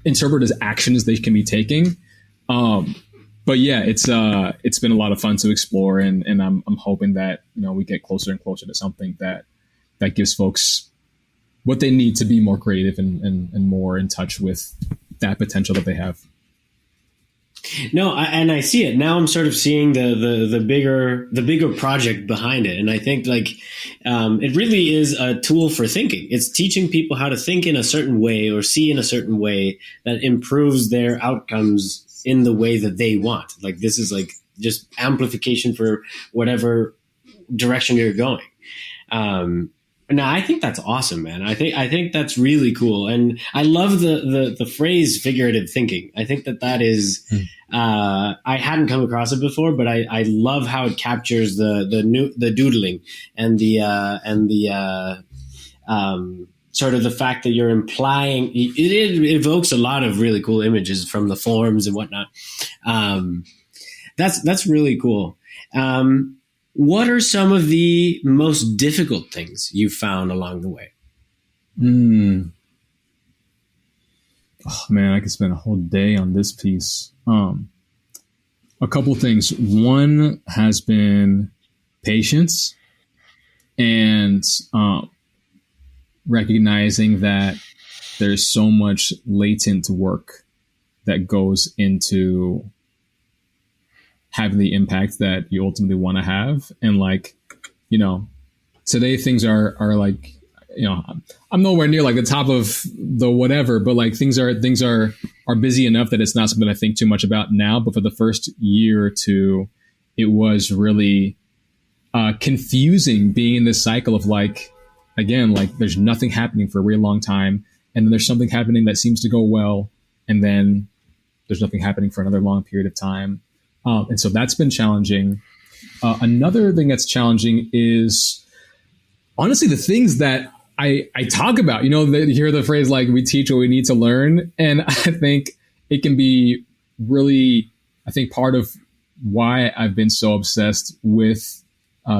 interpret as actions they can be taking. But yeah, it's been a lot of fun to explore, and I'm hoping that, you know, we get closer and closer to something that gives folks what they need to be more creative and more in touch with that potential that they have. No, I see it now. I'm sort of seeing the bigger project behind it, and I think like it really is a tool for thinking. It's teaching people how to think in a certain way or see in a certain way that improves their outcomes in the way that they want. Like this is like just amplification for whatever direction you're going. No, I think that's awesome, man. I think that's really cool, and I love the phrase figurative thinking. I think that is I hadn't come across it before, but I love how it captures the doodling and the sort of the fact that you're implying. It evokes a lot of really cool images from the forms and whatnot. That's really cool. What are some of the most difficult things you found along the way? Oh man, I could spend a whole day on this piece. A couple things. One has been patience and recognizing that there's so much latent work that goes into having the impact that you ultimately want to have. And like, you know, today things are like, you know, I'm nowhere near like the top of the whatever, but like things are busy enough that it's not something I think too much about now. But for the first year or two, it was really confusing being in this cycle of like, again, like there's nothing happening for a really long time. And then there's something happening that seems to go well. And then there's nothing happening for another long period of time. And so that's been challenging. Another thing that's challenging is honestly the things that I talk about. You know, you hear the phrase like we teach what we need to learn. And I think it can be really, I think part of why I've been so obsessed with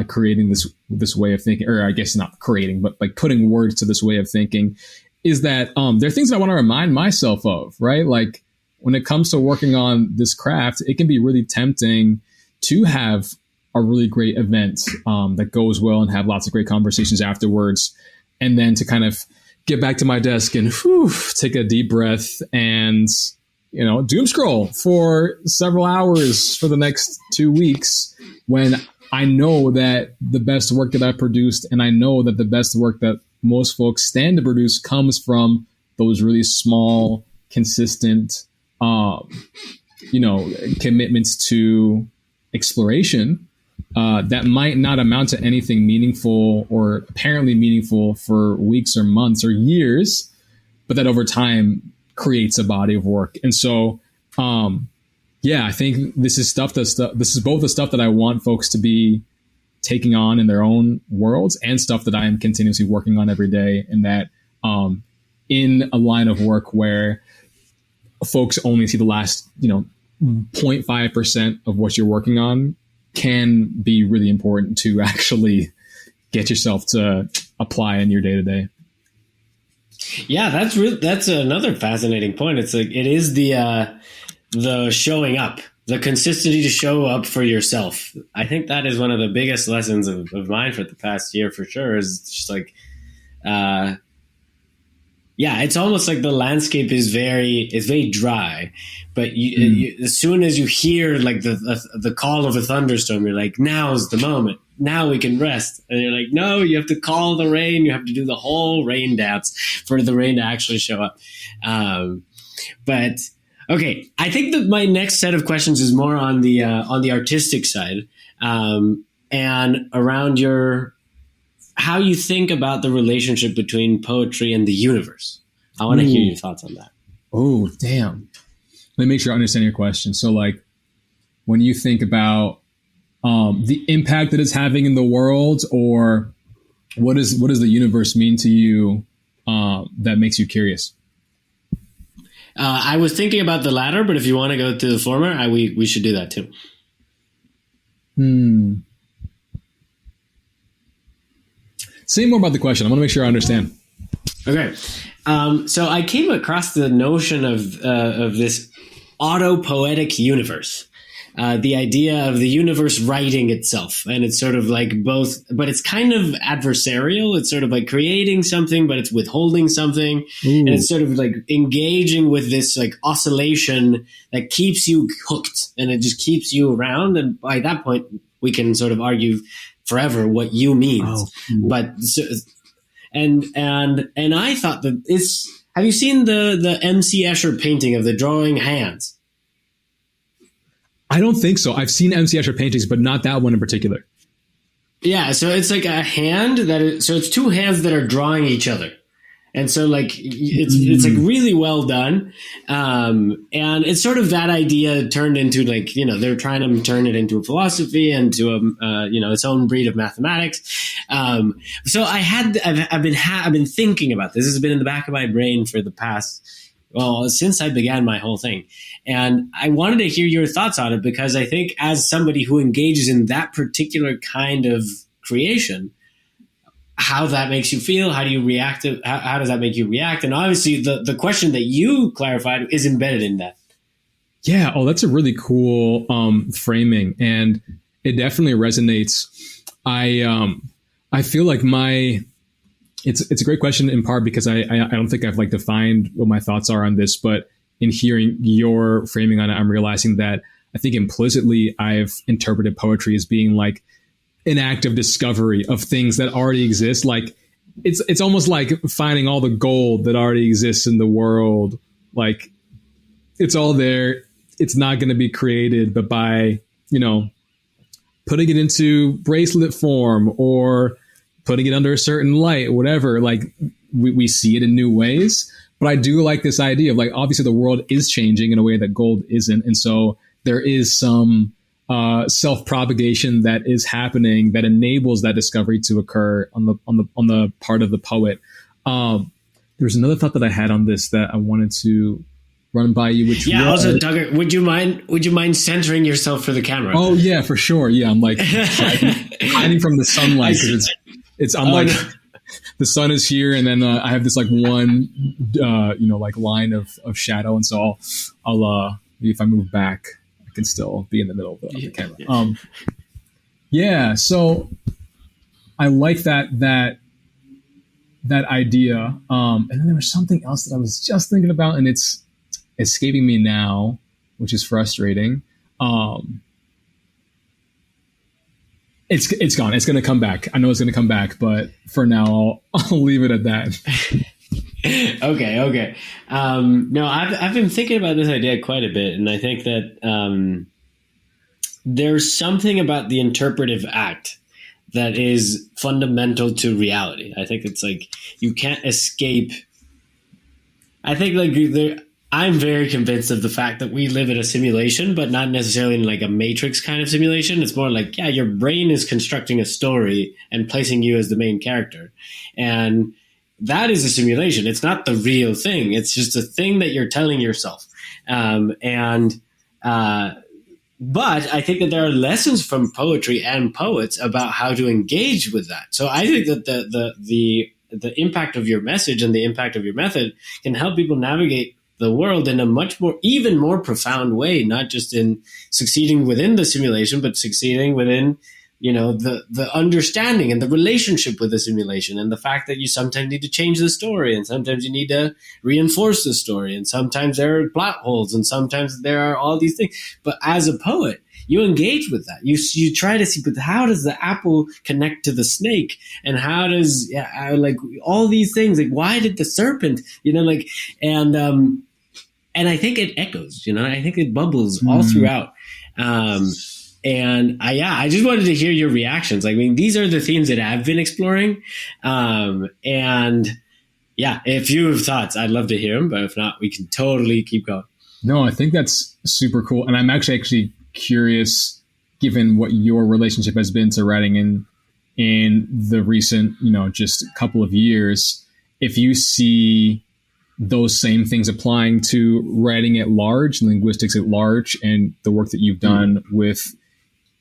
creating this way of thinking, or I guess not creating, but like putting words to this way of thinking, is that there are things that I want to remind myself of, right? Like, when it comes to working on this craft, it can be really tempting to have a really great event that goes well and have lots of great conversations afterwards. And then to kind of get back to my desk and take a deep breath and, you know, doom scroll for several hours for the next 2 weeks, when I know that the best work that I've produced, and I know that the best work that most folks stand to produce comes from those really small, consistent, you know, commitments to exploration. that might not amount to anything meaningful or apparently meaningful for weeks or months or years, but that over time creates a body of work. And so, I think this is both the stuff that I want folks to be taking on in their own worlds and stuff that I am continuously working on every day. And that, in a line of work where folks only see the last, 0.5% of what you're working on, can be really important to actually get yourself to apply in your day to day. Yeah, that's another fascinating point. It's like, it is the showing up, the consistency to show up for yourself. I think that is one of the biggest lessons of mine for the past year, for sure, is just like, it's almost like the landscape is very dry, but you, as soon as you hear like the call of a thunderstorm, you're like, now's the moment. Now we can rest. And you're like, no, you have to call the rain. You have to do the whole rain dance for the rain to actually show up. But okay, I think that my next set of questions is more on the artistic side, and around how you think about the relationship between poetry and the universe. I want to hear your thoughts on that. Oh, damn. Let me make sure I understand your question. So like, when you think about the impact that it's having in the world, or what does the universe mean to you, that makes you curious? I was thinking about the latter, but if you want to go to the former, we should do that too. Say more about the question. I want to make sure I understand. Okay. So I came across the notion of this autopoetic universe. The idea of the universe writing itself. And it's sort of like both, but it's kind of adversarial. It's sort of like creating something, but it's withholding something. Ooh. And it's sort of like engaging with this like oscillation that keeps you hooked, and it just keeps you around. And by that point, we can sort of argue forever what you means. Oh. But and I thought that have you seen the MC Escher painting of the drawing hands? I don't think so. I've seen MC Escher paintings, but not that one in particular. Yeah, so it's like a hand so it's two hands that are drawing each other. And so like it's like really well done. And it's sort of that idea turned into like, they're trying to turn it into a philosophy and to its own breed of mathematics. So I've been thinking about this. This has been in the back of my brain for the past, since I began my whole thing. And I wanted to hear your thoughts on it, because I think as somebody who engages in that particular kind of creation, how that makes you feel, how do you react to, how does that make you react? And obviously the question that you clarified is embedded in that. Yeah. Oh, that's a really cool framing, and it definitely resonates. I feel like it's a great question, in part because I don't think I've like defined what my thoughts are on this, but in hearing your framing on it, I'm realizing that I think implicitly I've interpreted poetry as being like an act of discovery of things that already exist. Like it's almost like finding all the gold that already exists in the world. Like it's all there. It's not going to be created, but by, putting it into bracelet form or putting it under a certain light, whatever, like we see it in new ways. But I do like this idea of like, obviously the world is changing in a way that gold isn't. And so there is some self-propagation that is happening that enables that discovery to occur on the part of the poet. There's another thought that I had on this that I wanted to run by you. Also, Tucker, would you mind centering yourself for the camera? Oh yeah, for sure. Yeah, I'm like hiding from the sunlight because the sun is here, and then I have this like one like line of shadow, and so I'll if I move back, I can still be in the middle of the camera. Yeah. So I like that idea. And then there was something else that I was just thinking about, and it's escaping me now, which is frustrating. It's gone. It's going to come back. I know it's going to come back, but for now, I'll leave it at that. Okay. No, I've been thinking about this idea quite a bit, and I think that there's something about the interpretive act that is fundamental to reality. I think it's like you can't escape. I think I'm very convinced of the fact that we live in a simulation, but not necessarily in like a Matrix kind of simulation. It's more like, yeah, your brain is constructing a story and placing you as the main character. And that is a simulation. It's not the real thing. It's just a thing that you're telling yourself. But I think that there are lessons from poetry and poets about how to engage with that. So I think that the impact of your message and the impact of your method can help people navigate the world in a even more profound way, not just in succeeding within the simulation, but succeeding within, the understanding and the relationship with the simulation, and the fact that you sometimes need to change the story, and sometimes you need to reinforce the story, and sometimes there are plot holes, and sometimes there are all these things. But as a poet, you engage with that. You try to see, but how does the apple connect to the snake? And how does, all these things, like, why did the serpent, and I think it echoes, I think it bubbles all throughout. And I just wanted to hear your reactions. I mean, these are the themes that I've been exploring. And yeah, if you have thoughts, I'd love to hear them, but if not, we can totally keep going. No, I think that's super cool. And I'm actually curious, given what your relationship has been to writing in the recent, just couple of years, if you see those same things applying to writing at large, linguistics at large, and the work that you've done with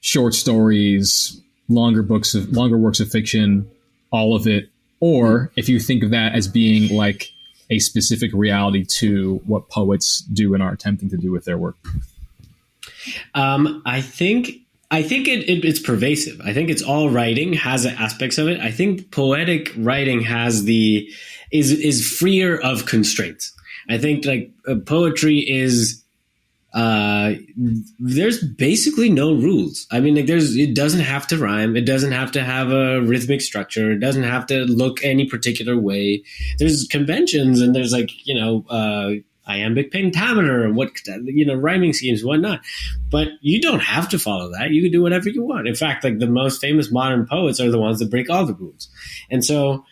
short stories, longer works of fiction, all of it, or if you think of that as being like a specific reality to what poets do and are attempting to do with their work. I think it's pervasive. I think it's all writing has aspects of it. I think poetic writing is freer of constraints. I think poetry is there's basically no rules. I mean, it doesn't have to rhyme. It doesn't have to have a rhythmic structure. It doesn't have to look any particular way. There's conventions, and there's iambic pentameter and rhyming schemes, whatnot. But you don't have to follow that. You can do whatever you want. In fact, the most famous modern poets are the ones that break all the rules. And so,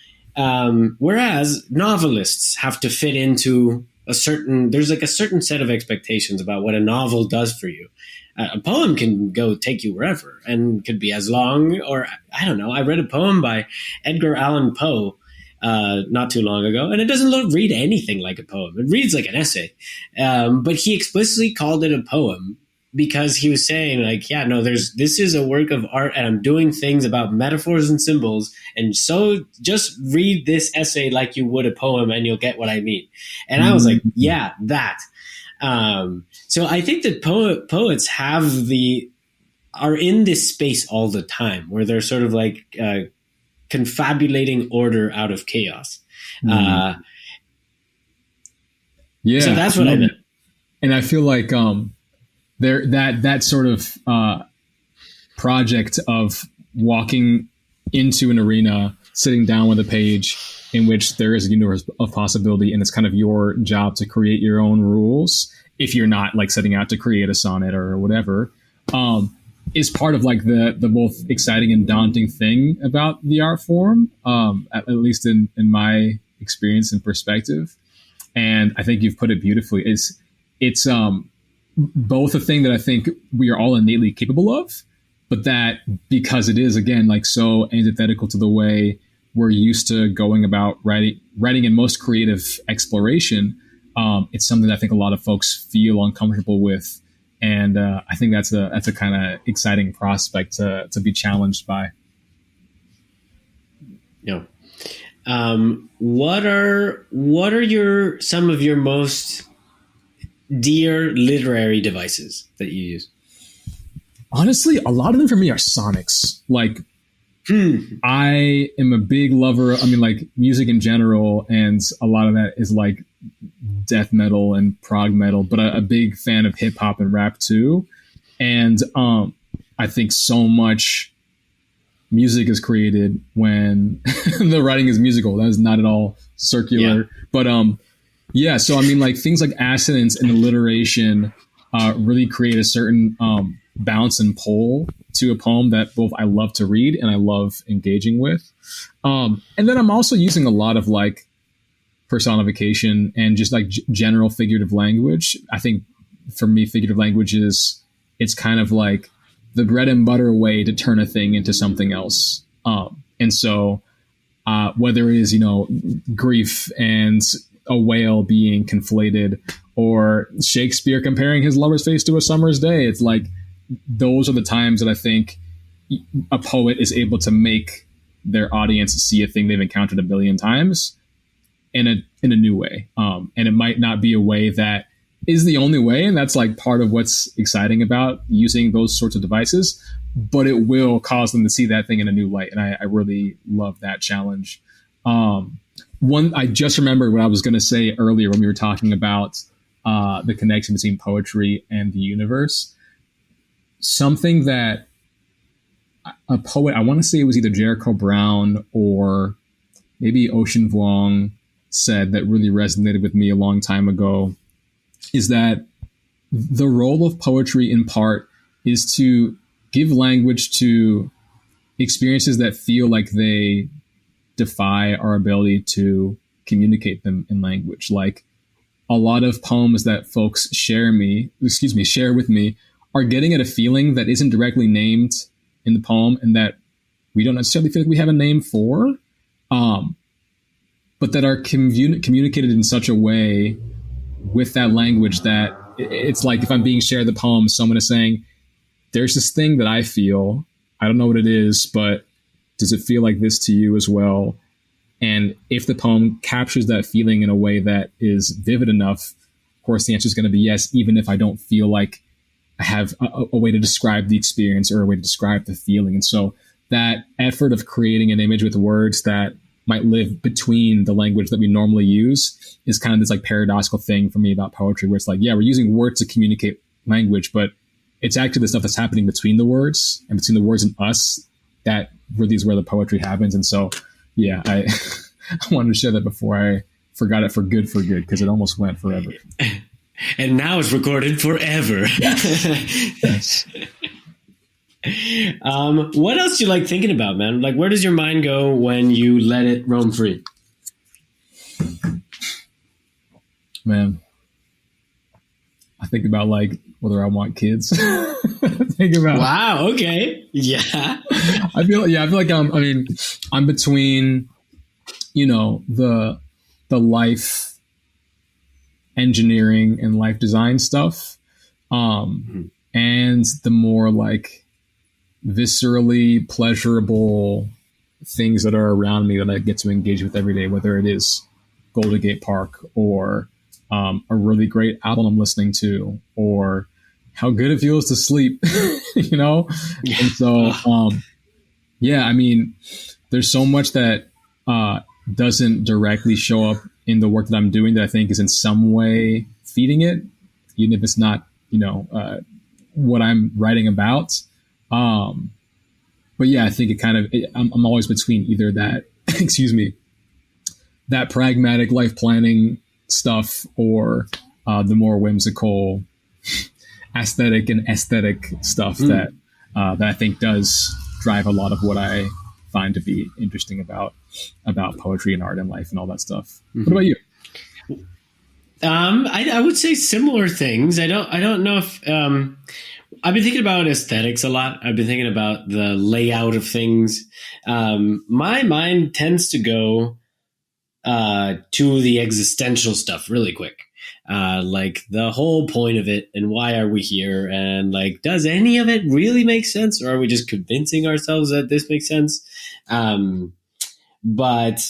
whereas novelists have to fit into there's a certain set of expectations about what a novel does for you. A poem can go take you wherever and could be as long, or I don't know. I read a poem by Edgar Allan Poe not too long ago, and it doesn't read anything like a poem. It reads like an essay, but he explicitly called it a poem because he was saying this is a work of art, and I'm doing things about metaphors and symbols, and so just read this essay like you would a poem and you'll get what I mean. And I was like, yeah, that. So I think that poets are in this space all the time where they're sort of confabulating order out of chaos. Yeah. So that's what I meant. And I feel like, that sort of project of walking into an arena, sitting down with a page in which there is a universe of possibility, and it's kind of your job to create your own rules, if you're not setting out to create a sonnet or whatever, is part of the both exciting and daunting thing about the art form, at least in my experience and perspective. And I think you've put it beautifully. It's both a thing that I think we are all innately capable of, but that because it is, again, so antithetical to the way we're used to going about writing in most creative exploration, it's something that I think a lot of folks feel uncomfortable with. And I think that's a kind of exciting prospect to be challenged by. Yeah. What are some of your most dear literary devices that you use? Honestly, a lot of them for me are sonics. I am a big lover. I mean, music in general, and a lot of that is death metal and prog metal, but a big fan of hip hop and rap too. And I think so much music is created when the writing is musical. That is not at all circular, but so I mean, things like assonance and alliteration really create a certain bounce and pull to a poem that both I love to read and I love engaging with. And then I'm also using a lot of like personification and just like general figurative language. I think for me, figurative language it's kind of like the bread and butter way to turn a thing into something else. And so whether it is, grief and a whale being conflated, or Shakespeare comparing his lover's face to a summer's day, it's like those are the times that I think a poet is able to make their audience see a thing they've encountered a billion times in a new way. And it might not be a way that is the only way, and that's like part of what's exciting about using those sorts of devices, but it will cause them to see that thing in a new light. And I really love that challenge. One, I just remembered what I was going to say earlier when we were talking about the connection between poetry and the universe. Something that a poet, I want to say it was either Jericho Brown or maybe Ocean Vuong, said that really resonated with me a long time ago, is that the role of poetry in part is to give language to experiences that feel like they defy our ability to communicate them in language. Like a lot of poems that folks share with me are getting at a feeling that isn't directly named in the poem and that we don't necessarily feel like we have a name for, but that are communicated in such a way with that language that it's like if I'm being shared the poem, someone is saying, there's this thing that I feel, I don't know what it is, but does it feel like this to you as well? And if the poem captures that feeling in a way that is vivid enough, of course, the answer is going to be yes, even if I don't feel like I have a way to describe the experience or a way to describe the feeling. And so that effort of creating an image with words that might live between the language that we normally use is kind of this like paradoxical thing for me about poetry, where it's like, yeah, we're using words to communicate language, but it's actually the stuff that's happening between the words and between the words and us that really is where the poetry happens. And so, yeah, I wanted to share that before I forgot it for good, because it almost went forever. And now it's recorded forever. Yes. What else do you like thinking about, man? Like, where does your mind go when you let it roam free? Man, I think about like whether I want kids. Think about. Wow. Okay. Yeah. I feel like I'm between, the life engineering and life design stuff, and the more like viscerally pleasurable things that are around me that I get to engage with every day, whether it is Golden Gate Park or a really great album I'm listening to, or how good it feels to sleep, Yeah. And so, there's so much that doesn't directly show up in the work that I'm doing that I think is in some way feeding it, even if it's not, what I'm writing about. But yeah, I think I'm always between either that, that pragmatic life planning stuff or the more whimsical aesthetic stuff that I think does drive a lot of what I find to be interesting about poetry and art and life and all that stuff. Mm-hmm. What about you? I would say similar things. I don't know if I've been thinking about aesthetics a lot. I've been thinking about the layout of things. My mind tends to go to the existential stuff really quick. Like the whole point of it and why are we here? And like, does any of it really make sense? Or are we just convincing ourselves that this makes sense? But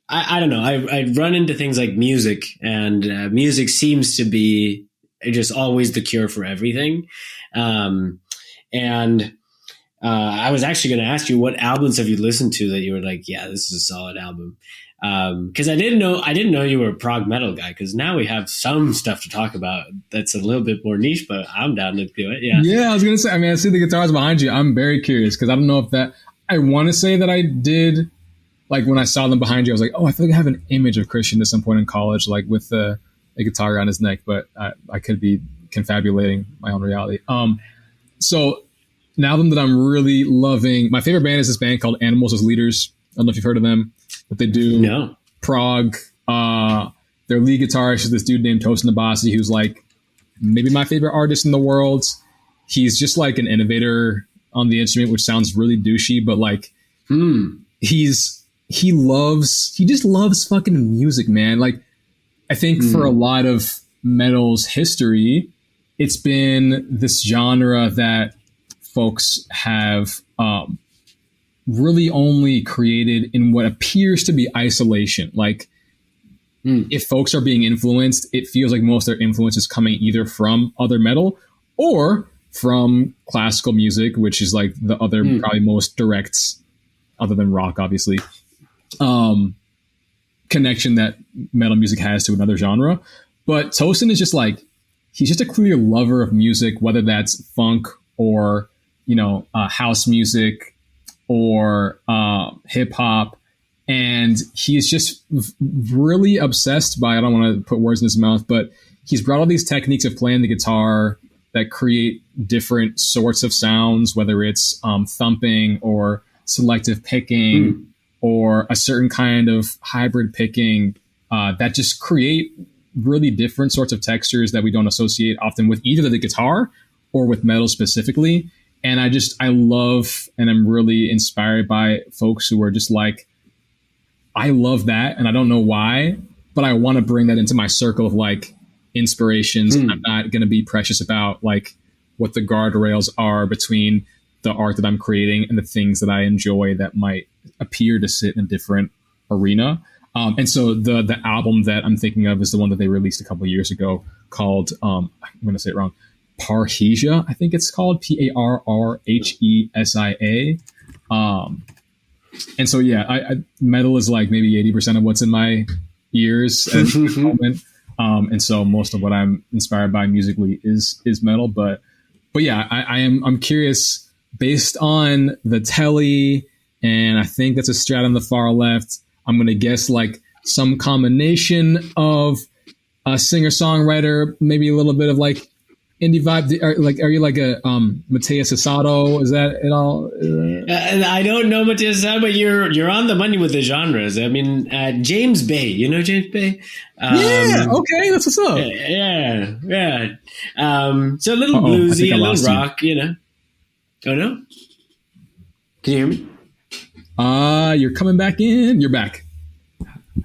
I don't know. I run into things like music, and music seems to be just always the cure for everything. And I was actually going to ask you, what albums have you listened to that you were like, yeah, this is a solid album? Because I didn't know you were a prog metal guy. Because now we have some stuff to talk about that's a little bit more niche, but I'm down to do it. Yeah. Yeah, I was gonna say. I mean, I see the guitars behind you. I'm very curious because I don't know if that. I want to say that I did. Like when I saw them behind you, I was like, oh, I feel like I have an image of Cristian at some point in college, like with a guitar around his neck. But I could be confabulating my own reality. So an album that I'm really loving. My favorite band is this band called Animals as Leaders. I don't know if you've heard of them, but they do prog. Their lead guitarist is this dude named Tosin Abasi, who's like maybe my favorite artist in the world. He's just like an innovator on the instrument, which sounds really douchey, but like he just loves fucking music, man. Like I think for a lot of metal's history, it's been this genre that folks have really only created in what appears to be isolation. Like if folks are being influenced, it feels like most of their influence is coming either from other metal or from classical music, which is like the other probably most direct, other than rock, obviously, connection that metal music has to another genre. But Tosin is just like, he's just a clear lover of music, whether that's funk or, house music or hip hop. And he's just really obsessed by, I don't want to put words in his mouth, but he's brought all these techniques of playing the guitar that create different sorts of sounds, whether it's thumping or selective picking or a certain kind of hybrid picking that just create really different sorts of textures that we don't associate often with either the guitar or with metal specifically. And I love, and I'm really inspired by folks who are just like, I love that, and I don't know why, but I want to bring that into my circle of like inspirations. I'm not going to be precious about like what the guardrails are between the art that I'm creating and the things that I enjoy that might appear to sit in a different arena. And so the album that I'm thinking of is the one that they released a couple of years ago called, I'm going to say it wrong, Parrhesia, I think it's called, Parrhesia. And so, yeah, metal is like maybe 80% of what's in my ears at the moment. And so most of what I'm inspired by musically is metal. But yeah, I'm curious, based on the telly, and I think that's a strat on the far left, I'm going to guess like some combination of a singer-songwriter, maybe a little bit of like indie vibe. Are you like a Matthias Asado? Is that at all? I don't know Matthias Asado, but you're on the money with the genres. I mean, James Bay. You know James Bay? Yeah. Okay, that's what's up. Yeah. So a little bluesy, a little rock. Oh no! Can you hear me? You're coming back in. You're back.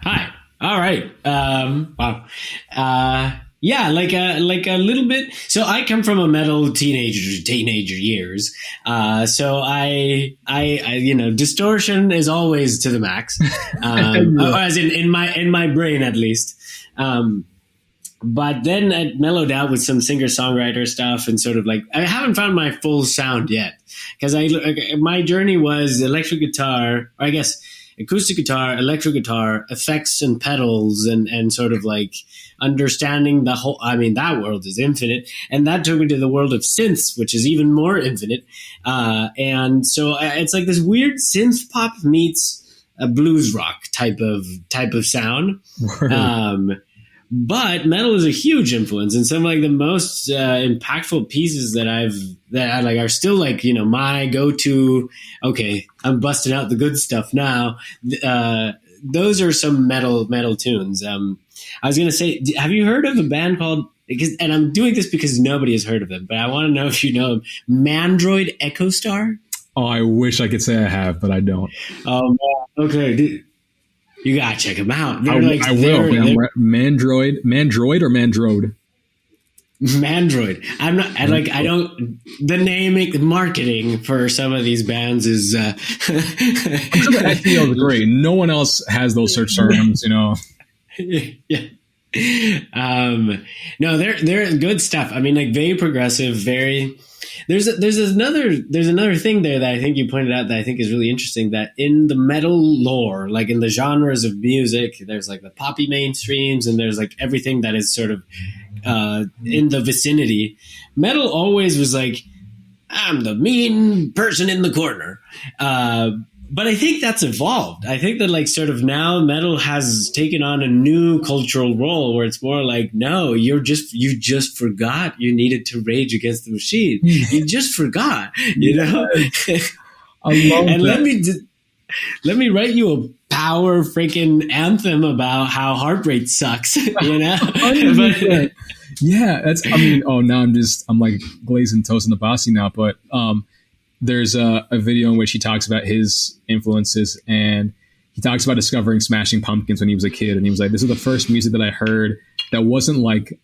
Hi. All right. Wow. Yeah, like a little bit. So I come from a metal teenager years. So I distortion is always to the max. As in my brain at least. But then I mellowed out with some singer-songwriter stuff and sort of like, I haven't found my full sound yet, because my journey was electric guitar, or I guess acoustic guitar, electric guitar, effects and pedals, and sort of like understanding the whole, I mean, that world is infinite. And that took me to the world of synths, which is even more infinite. And so it's like this weird synth pop meets a blues rock type of sound. But metal is a huge influence, and some like the most impactful pieces that I like are still like, my go-to. Okay, I'm busting out the good stuff now. Those are some metal tunes. I was gonna say, have you heard of a band called? And I'm doing this because nobody has heard of them, but I want to know if you know them. Mandroid Echo Star. Oh, I wish I could say I have, but I don't. Okay. You gotta check them out. I will. Mandroid or Mandroid? Mandroid. I'm not. I don't. The naming, the marketing for some of these bands is. I'm sure the SEO is great. No one else has those search terms, Yeah. No, they're good stuff. I mean, like very progressive, very. There's another thing there that I think you pointed out that I think is really interesting, that in the metal lore, like in the genres of music, there's like the poppy mainstreams and there's like everything that is sort of in the vicinity. Metal always was like, I'm the mean person in the corner. but I think that's evolved. I think that like sort of now metal has taken on a new cultural role where it's more like, no, you just forgot you needed to rage against the machine. You just forgot, you know? I love and that. let me write you a power freaking anthem about how heart rate sucks, you know? But, yeah, now I'm like glazing toast in the bossy now, but there's a video in which he talks about his influences, and he talks about discovering Smashing Pumpkins when he was a kid, and he was like, this is the first music that I heard that wasn't like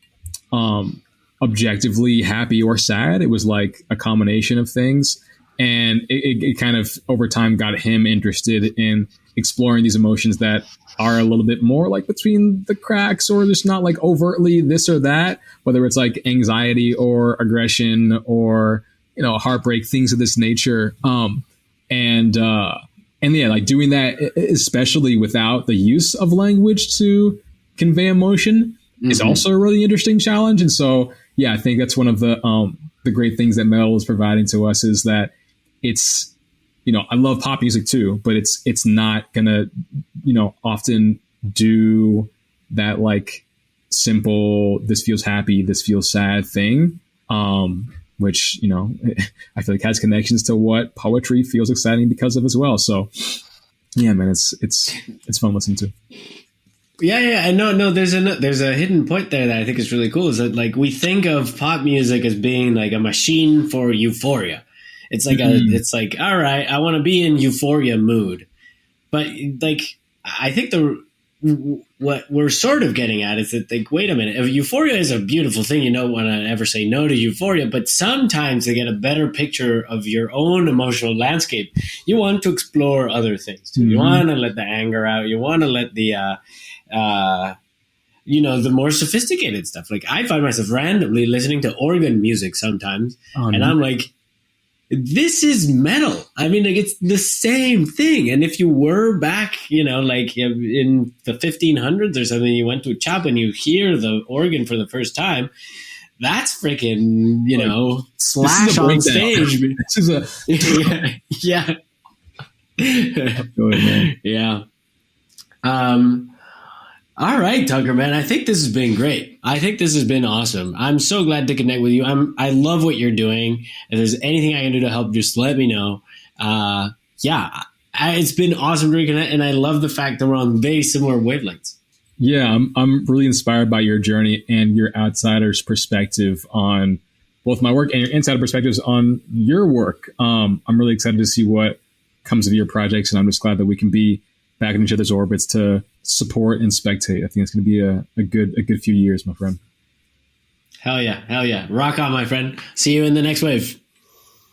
objectively happy or sad. It was like a combination of things, and it kind of over time got him interested in exploring these emotions that are a little bit more like between the cracks, or just not like overtly this or that, whether it's like anxiety or aggression or, you know, heartbreak, things of this nature. And yeah, like doing that, especially without the use of language to convey emotion, is also a really interesting challenge. And so, yeah, I think that's one of the great things that metal is providing to us, is that it's, you know, I love pop music too, but it's not gonna, you know, often do that like simple, this feels happy, this feels sad thing. Which, you know, I feel like has connections to what poetry feels exciting because of as well. So yeah, man, it's fun listening to. Yeah. And no, there's a hidden point there that I think is really cool, is that like we think of pop music as being like a machine for euphoria. It's like it's like, all right, I want to be in euphoria mood. But like, I think what we're sort of getting at is that, like, wait a minute, if euphoria is a beautiful thing, you don't want to ever say no to euphoria, but sometimes to get a better picture of your own emotional landscape, you want to explore other things too. You want to let the anger out. You want to let the, you know, the more sophisticated stuff. Like I find myself randomly listening to organ music sometimes, and I'm like, this is metal. I mean, like, it's the same thing. And if you were back, you know, like in the 1500s or something, you went to a chapel and you hear the organ for the first time, that's freaking, you know, Slash on stage. This is a yeah. Go ahead, man. Yeah. All right, Tucker, man. I think this has been great. I think this has been awesome. I'm so glad to connect with you. I love what you're doing. If there's anything I can do to help, just let me know. It's been awesome to reconnect, and I love the fact that we're on very similar wavelengths. Yeah, I'm really inspired by your journey and your outsider's perspective on both my work and your insider perspectives on your work. I'm really excited to see what comes of your projects, and I'm just glad that we can be back in each other's orbits to support and spectate. I think it's going to be a good few years, my friend. Hell yeah. Rock on, my friend. See you in the next wave.